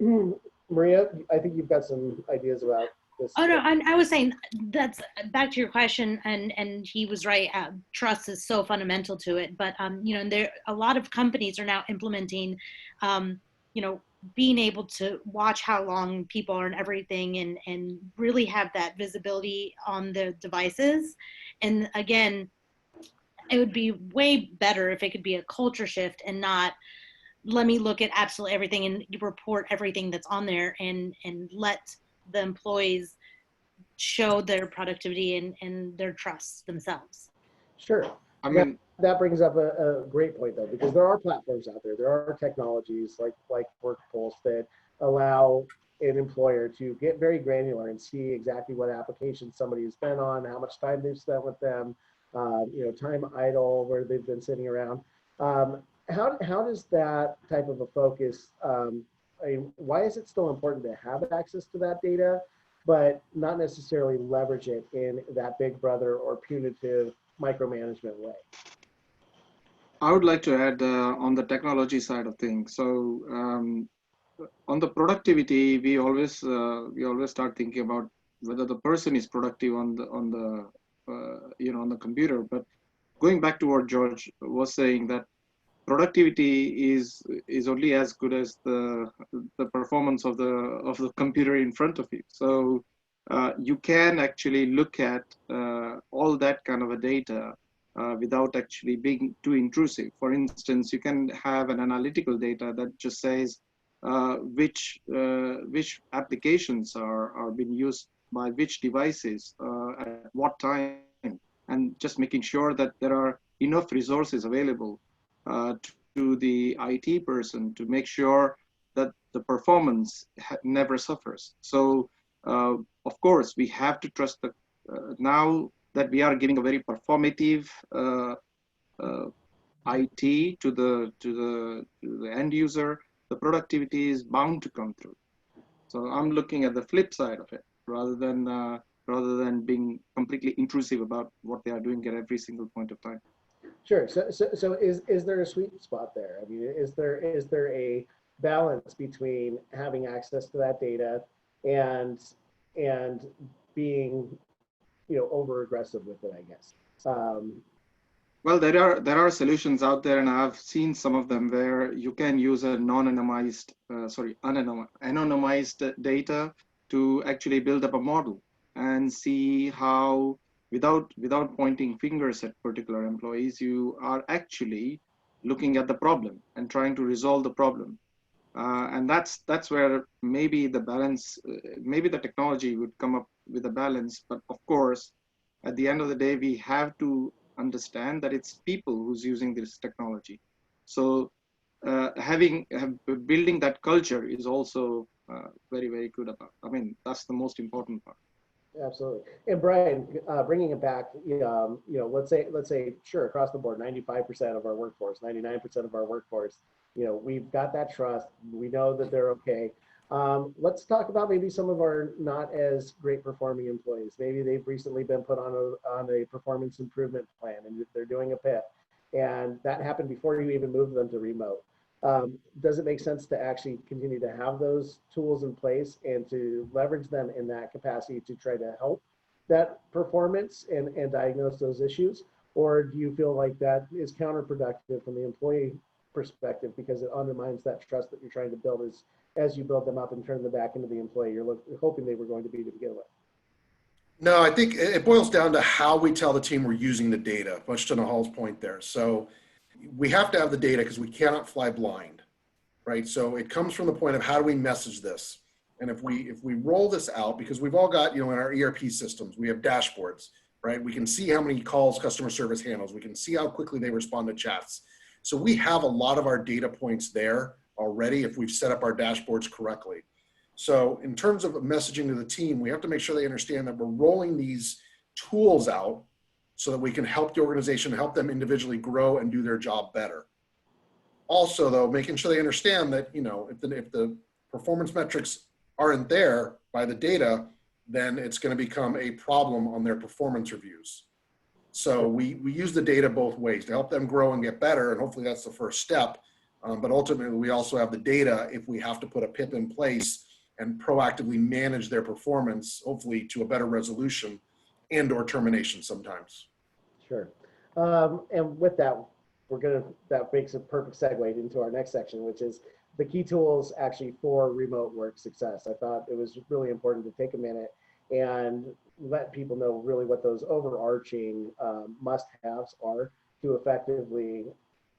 And Maria, I think you've got some ideas about this. Oh no, I was saying that's back to your question, and he was right. Trust is so fundamental to it, but you know, there a lot of companies are now implementing, you know, being able to watch how long people are and everything, and really have that visibility on the devices. And again, it would be way better if it could be a culture shift and not, let me look at absolutely everything and report everything that's on there, and let the employees show their productivity and their trust themselves. Sure. I mean, that brings up a great point though, because there are platforms out there. There are technologies like Workpulse that allow an employer to get very granular and see exactly what applications somebody has been on, how much time they've spent with them, you know, time idle, where they've been sitting around. How does that type of a focus, I mean, why is it still important to have access to that data, but not necessarily leverage it in that big brother or punitive micromanagement way? I would like to add on the technology side of things. So on the productivity, we always start thinking about whether the person is productive on the you know, on the computer. But going back to what George was saying, that productivity is only as good as the performance of the computer in front of you. So you can actually look at all that kind of a data without actually being too intrusive. For instance, you can have an analytical data that just says which applications are being used by which devices at what time, and just making sure that there are enough resources available to the IT person to make sure that the performance never suffers. So of course, we have to trust the now that we are giving a very performative IT to the end user, the productivity is bound to come through. So I'm looking at the flip side of it, rather than being completely intrusive about what they are doing at every single point of time. Sure. So is there a sweet spot there? I mean, is there a balance between having access to that data and being, you know, over aggressive with it, I guess? Well, there are solutions out there, and I've seen some of them where you can use a anonymized data to actually build up a model and see how, without pointing fingers at particular employees, you are actually looking at the problem and trying to resolve the problem. And that's where maybe the balance, maybe the technology would come up with a balance. But of course, at the end of the day, we have to understand that it's people who's using this technology. So building that culture is also very, very good about. I mean, that's the most important part. Absolutely. And Brian, bringing it back, you know, let's say, sure, across the board, 95% of our workforce, 99% of our workforce, you know, we've got that trust. We know that they're okay. Let's talk about maybe some of our not as great performing employees. Maybe they've recently been put on a performance improvement plan, and they're doing a PIP, and that happened before you even moved them to remote. Does it make sense to actually continue to have those tools in place and to leverage them in that capacity to try to help that performance and diagnose those issues? Or do you feel like that is counterproductive from the employee perspective because it undermines that trust that you're trying to build as you build them up and turn them back into the employee you're hoping they were going to be to begin with? No, I think it boils down to how we tell the team we're using the data, much to Nihal's point there. So we have to have the data because we cannot fly blind, right? So it comes from the point of how do we message this? And if we roll this out, because we've all got, you know, in our ERP systems, we have dashboards, right? We can see how many calls customer service handles. We can see how quickly they respond to chats. So we have a lot of our data points there already if we've set up our dashboards correctly. So in terms of messaging to the team, we have to make sure they understand that we're rolling these tools out so that we can help the organization, help them individually grow and do their job better. Also, though, making sure they understand that, you know, if the performance metrics aren't there by the data, then it's going to become a problem on their performance reviews. So we use the data both ways to help them grow and get better, and hopefully that's the first step. But ultimately, we also have the data if we have to put a PIP in place and proactively manage their performance, hopefully to a better resolution and or termination sometimes. Sure. And with that, that makes a perfect segue into our next section, which is the key tools actually for remote work success. I thought it was really important to take a minute and let people know really what those overarching must-haves are to effectively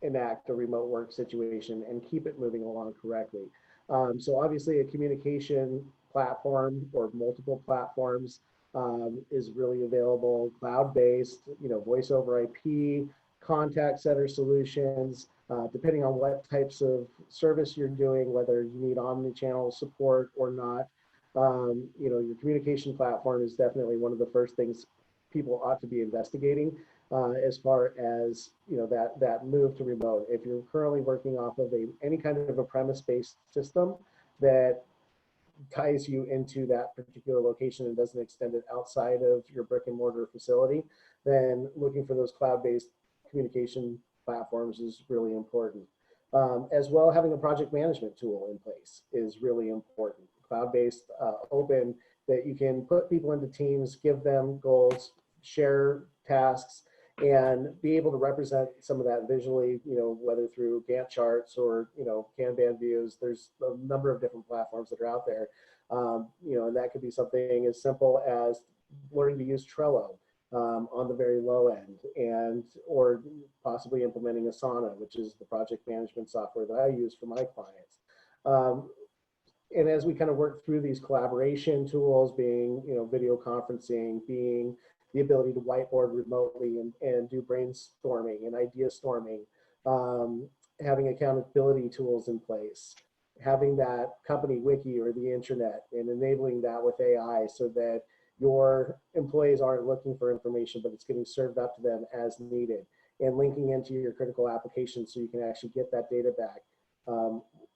enact a remote work situation and keep it moving along correctly. So obviously a communication platform or multiple platforms is really available, cloud-based, voice over IP, contact center solutions, depending on what types of service you're doing, whether you need omni-channel support or not. Your communication platform is definitely one of the first things people ought to be investigating as far as that move to remote. If you're currently working off of any kind of a premise-based system that ties you into that particular location and doesn't extend it outside of your brick and mortar facility, then looking for those cloud-based communication platforms is really important. As well, having a project management tool in place is really important. Cloud-based, open, that you can put people into teams, give them goals, share tasks, and be able to represent some of that visually, whether through Gantt charts or, Kanban views. There's a number of different platforms that are out there. And that could be something as simple as learning to use Trello on the very low end, or possibly implementing Asana, which is the project management software that I use for my clients. And as we kind of work through these collaboration tools, being, video conferencing, being the ability to whiteboard remotely and do brainstorming and idea storming, having accountability tools in place, having that company wiki or the intranet, and enabling that with AI so that your employees aren't looking for information, but it's getting served up to them as needed, and linking into your critical applications so you can actually get that data back.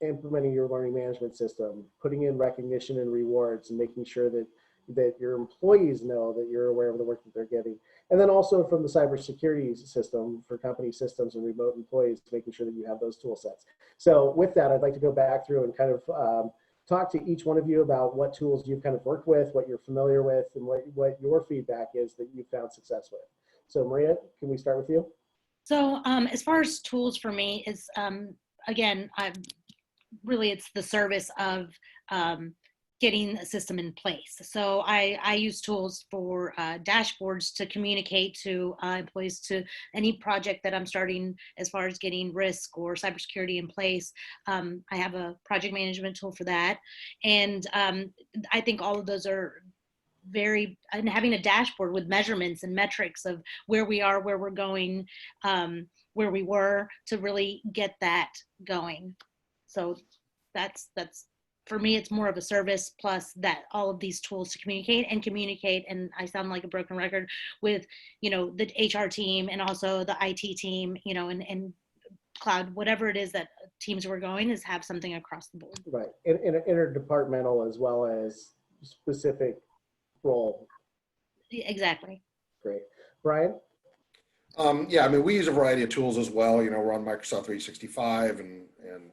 Implementing your learning management system, putting in recognition and rewards, and making sure that your employees know that you're aware of the work that they're getting. And then also from the cybersecurity system for company systems and remote employees, making sure that you have those tool sets. So with that, I'd like to go back through and kind of talk to each one of you about what tools you've kind of worked with, what you're familiar with, and what your feedback is that you've found success with. So Maria, can we start with you? So as far as tools for me is, again, it's the service of getting a system in place. So I use tools for dashboards to communicate to employees to any project that I'm starting as far as getting risk or cybersecurity in place. I have a project management tool for that. And I think all of those are and having a dashboard with measurements and metrics of where we are, where we're going, where we were, to really get that going. So that's for me, it's more of a service, plus that all of these tools to communicate. And I sound like a broken record with, the HR team and also the IT team, and cloud, whatever it is that teams we're going, is have something across the board. Right, and interdepartmental as well as specific role. Exactly. Great. Brian? Yeah, we use a variety of tools as well. We're on Microsoft 365 and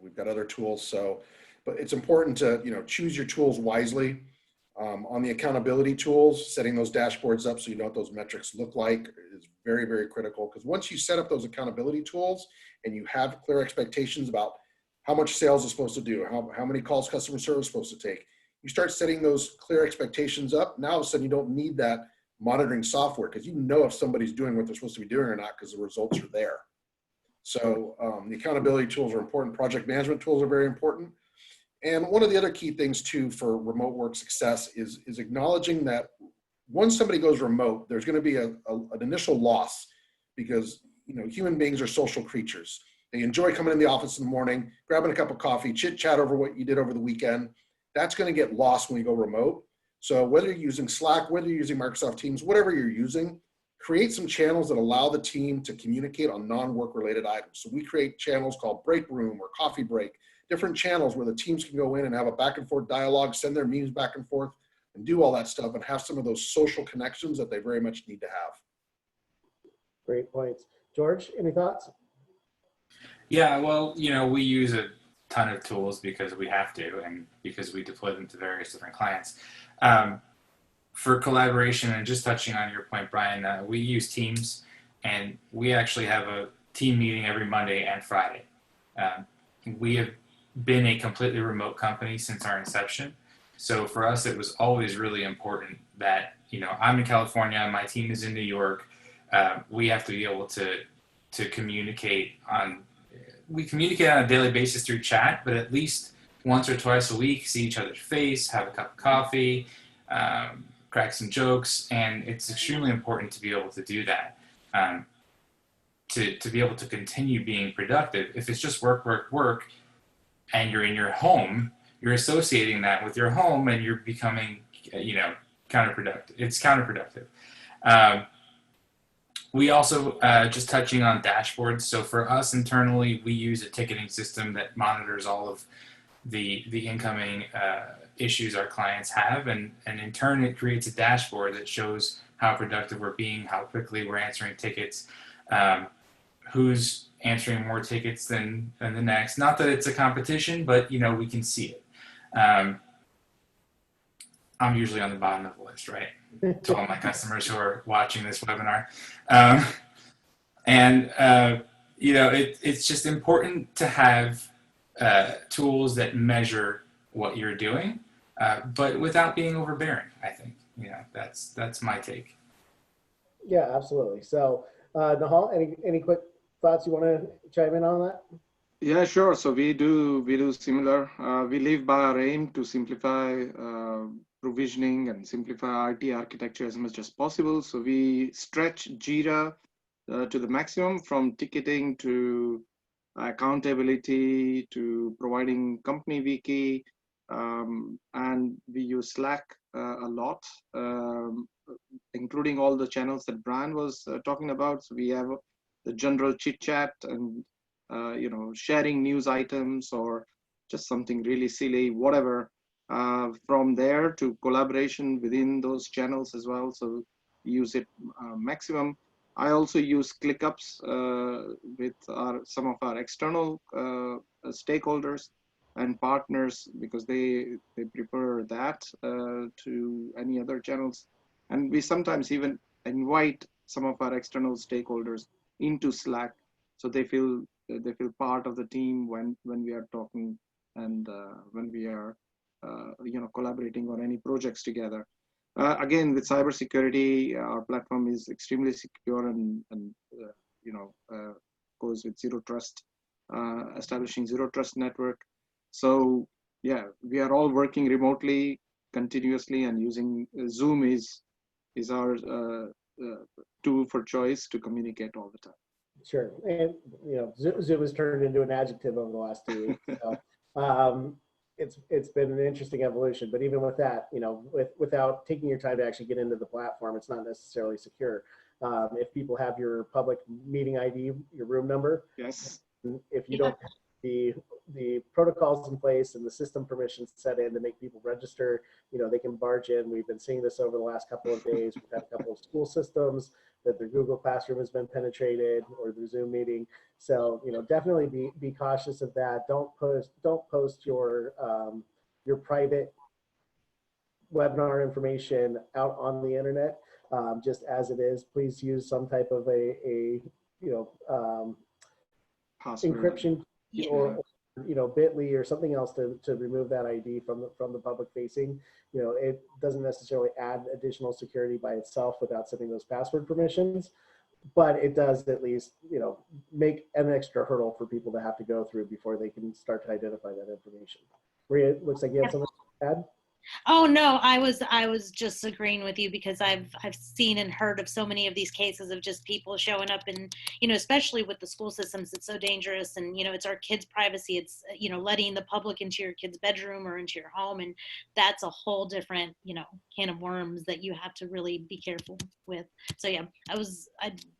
we've got other tools. But it's important to, choose your tools wisely. On the accountability tools, setting those dashboards up so you know what those metrics look like is very, very critical. Because once you set up those accountability tools and you have clear expectations about how much sales is supposed to do, how many calls customer service is supposed to take, you start setting those clear expectations up. Now all of a sudden you don't need that monitoring software because you know if somebody's doing what they're supposed to be doing or not because the results are there. So the accountability tools are important. Project management tools are very important. And one of the other key things too for remote work success is acknowledging that once somebody goes remote, there's going to be an initial loss because human beings are social creatures. They enjoy coming in the office in the morning, grabbing a cup of coffee, chit chat over what you did over the weekend. That's going to get lost when you go remote. So whether you're using Slack, whether you're using Microsoft Teams, whatever you're using, create some channels that allow the team to communicate on non-work related items. So we create channels called break room or coffee break, different channels where the teams can go in and have a back and forth dialogue, send their memes back and forth and do all that stuff and have some of those social connections that they very much need to have. Great points. George, any thoughts? Yeah, well, we use a ton of tools because we have to and because we deploy them to various different clients. For collaboration, and just touching on your point, Brian, we use Teams, and we actually have a team meeting every Monday and Friday. We have been a completely remote company since our inception. So for us, it was always really important that, I'm in California, my team is in New York. We have to be able to communicate we communicate on a daily basis through chat, but at least once or twice a week, see each other's face, have a cup of coffee, crack some jokes, and it's extremely important to be able to do that, to be able to continue being productive. If it's just work, work, work, and you're in your home, you're associating that with your home, and you're becoming, counterproductive. It's counterproductive. We also, just touching on dashboards. So for us internally, we use a ticketing system that monitors all of the incoming issues our clients have, and in turn it creates a dashboard that shows how productive we're being, how quickly we're answering tickets, who's answering more tickets than the next. Not that it's a competition, but we can see it. I'm usually on the bottom of the list, right? To all my customers who are watching this webinar. It's just important to have tools that measure what you're doing, but without being overbearing. I think that's my take. Yeah, absolutely. So Nihal, any quick thoughts you want to chime in on that? Yeah, sure. So we do similar. We live by our aim to simplify provisioning and simplify IT architecture as much as possible. So we stretch Jira to the maximum, from ticketing to accountability to providing company wiki, and we use Slack a lot, including all the channels that Brian was talking about. So we have the general chit chat and sharing news items or just something really silly, whatever. From there to collaboration within those channels as well. So use it maximum. I also use ClickUps with some of our external stakeholders and partners, because they prefer that to any other channels. And we sometimes even invite some of our external stakeholders into Slack, so they feel part of the team when we are talking and when we are collaborating on any projects together. Again, with cybersecurity, our platform is extremely secure and goes with zero trust, establishing zero trust network. So yeah, we are all working remotely continuously, and using Zoom is our tool for choice to communicate all the time. Sure. And Zoom has turned into an adjective over the last 2 weeks. So it's been an interesting evolution, but even with that, without taking your time to actually get into the platform, it's not necessarily secure. If people have your public meeting ID, your room number, yes, if you don't have the protocols in place and the system permissions set in to make people register, they can barge in. We've been seeing this over the last couple of days. We've had a couple of school systems that their Google Classroom has been penetrated, or their Zoom meeting. So, definitely be cautious of that. Don't post your private webinar information out on the internet, just as it is. Please use some type of a encryption or Bitly or something else to remove that ID from the public facing. It doesn't necessarily add additional security by itself without setting those password permissions, but it does at least make an extra hurdle for people to have to go through before they can start to identify that information. Maria, it looks like you had something to add. Oh no, I was just agreeing with you, because I've seen and heard of so many of these cases of just people showing up, and especially with the school systems, it's so dangerous, and it's our kids' privacy. It's letting the public into your kid's bedroom or into your home, and that's a whole different can of worms that you have to really be careful with. So yeah, I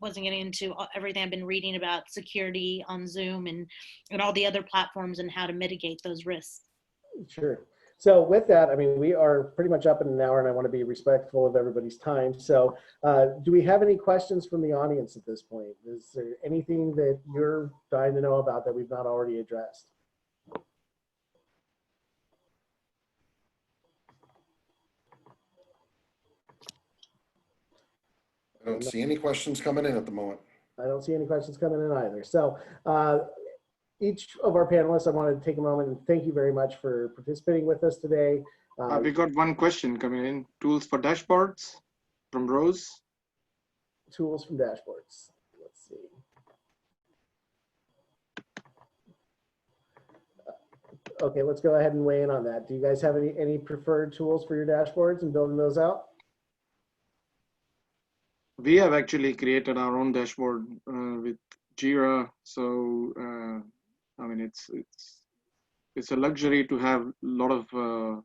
wasn't getting into everything I've been reading about security on Zoom and all the other platforms and how to mitigate those risks. Sure. So with that, I mean, we are pretty much up in an hour and I want to be respectful of everybody's time. So do we have any questions from the audience at this point? Is there anything that you're dying to know about that we've not already addressed? I don't see any questions coming in at the moment. I don't see any questions coming in either. So each of our panelists, I wanted to take a moment and thank you very much for participating with us today. We got one question coming in. Tools for dashboards from Rose. Tools from dashboards. Let's see. Okay, let's go ahead and weigh in on that. Do you guys have any preferred tools for your dashboards and building those out? We have actually created our own dashboard with Jira. So I mean, it's a luxury to have a lot of well,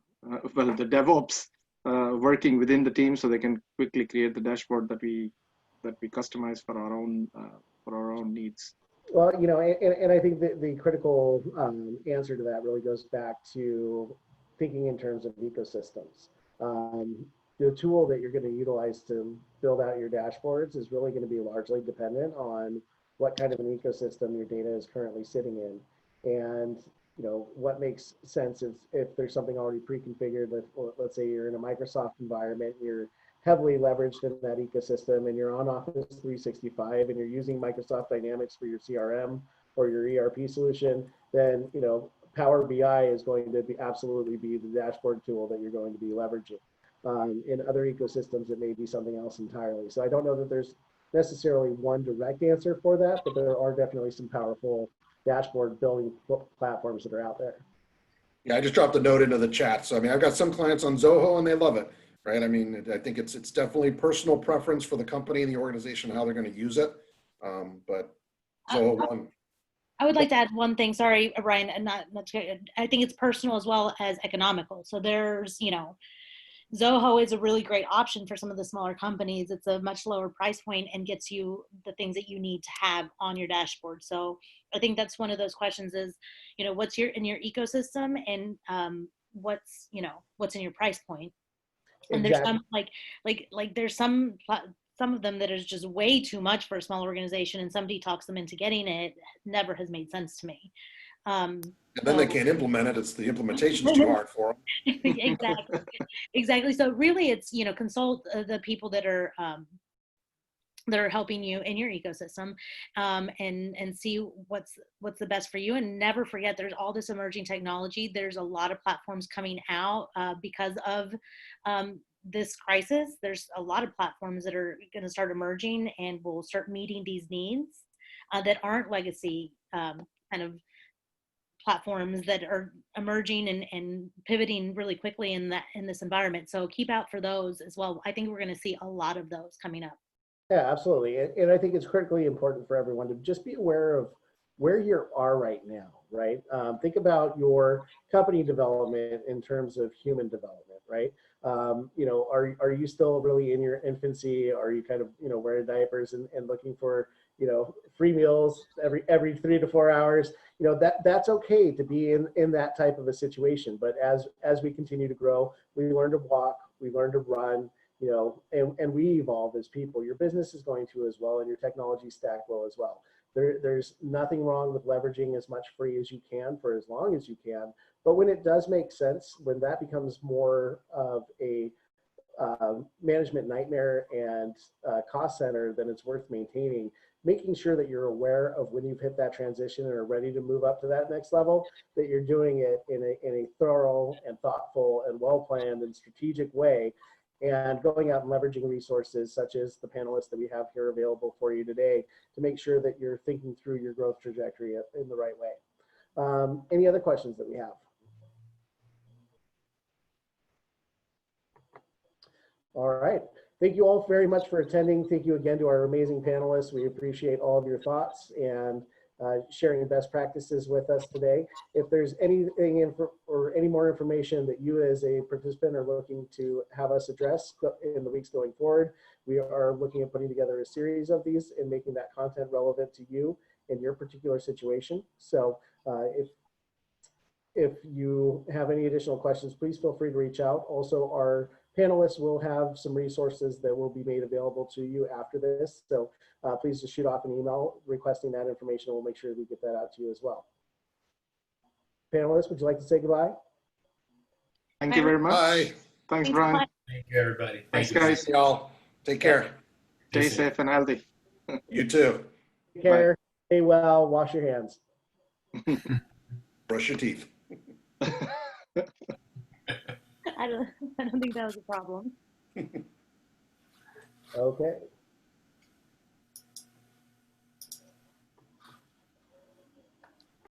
the DevOps working within the team, so they can quickly create the dashboard that we customize for our own needs. Well, you know, and I think that the critical answer to that really goes back to thinking in terms of ecosystems. The tool that you're going to utilize to build out your dashboards is really going to be largely dependent on what kind of an ecosystem your data is currently sitting in. And, you know, what makes sense is if there's something already pre-configured, let's say you're in a Microsoft environment, you're heavily leveraged in that ecosystem and you're on Office 365 and you're using Microsoft Dynamics for your CRM or your ERP solution, then, you know, Power BI is going to absolutely be the dashboard tool that you're going to be leveraging. In other ecosystems, it may be something else entirely. So I don't know that there's necessarily one direct answer for that, but there are definitely some powerful dashboard building platforms that are out there. Yeah, I just dropped a note into the chat. So I mean, I've got some clients on Zoho and they love it, right? I mean, I think it's definitely personal preference for the company and the organization how they're going to use it. But Zoho one. I would like to add one thing. Sorry, Brian, and I think it's personal as well as economical. So there's, you know, Zoho is a really great option for some of the smaller companies. It's a much lower price point and gets you the things that you need to have on your dashboard. So I think that's one of those questions is, you know, what's in your ecosystem and what's in your price point. And there's some like there's some of them that is just way too much for a small organization and somebody talks them into getting it. Never has made sense to me. And then they can't implement it. It's the implementation's too hard for them. Exactly. So really it's, you know, consult the people that are helping you in your ecosystem and see what's the best for you. And never forget there's all this emerging technology. There's a lot of platforms coming out because of this crisis. There's a lot of platforms that are going to start emerging and will start meeting these needs that aren't legacy kind of platforms that are emerging and pivoting really quickly in this environment. So keep out for those as well. I think we're going to see a lot of those coming up. Yeah, absolutely. And I think it's critically important for everyone to just be aware of where you are right now, right? Think about your company development in terms of human development, right? You know, are you still really in your infancy? Are you kind of, you know, wearing diapers and looking for, you know, free meals every 3 to 4 hours? You know, that's okay to be in that type of a situation. But as we continue to grow, we learn to walk, we learn to run, you know, and we evolve as people. Your business is going to as well, and your technology stack will as well. There's nothing wrong with leveraging as much free as you can for as long as you can. But when it does make sense, when that becomes more of a management nightmare and cost center, then it's worth maintaining. Making sure that you're aware of when you've hit that transition and are ready to move up to that next level, that you're doing it in a thorough and thoughtful and well-planned and strategic way, and going out and leveraging resources such as the panelists that we have here available for you today to make sure that you're thinking through your growth trajectory in the right way. Any other questions that we have? All right. Thank you all very much for attending. Thank you again to our amazing panelists. We appreciate all of your thoughts and sharing best practices with us today. If there's anything or any more information that you as a participant are looking to have us address in the weeks going forward, we are looking at putting together a series of these and making that content relevant to you in your particular situation. So if you have any additional questions, please feel free to reach out. Also, our panelists will have some resources that will be made available to you after this. So please just shoot off an email requesting that information. We'll make sure we get that out to you as well. Panelists, would you like to say goodbye? Thank you very much. Bye. Thanks, Thanks a Brian. lot. Thank you, everybody. Thanks, you. guys. Y'all, take care. Stay safe and healthy. You too. Take care, stay well, wash your hands. Brush your teeth. I don't think that was a problem. Okay.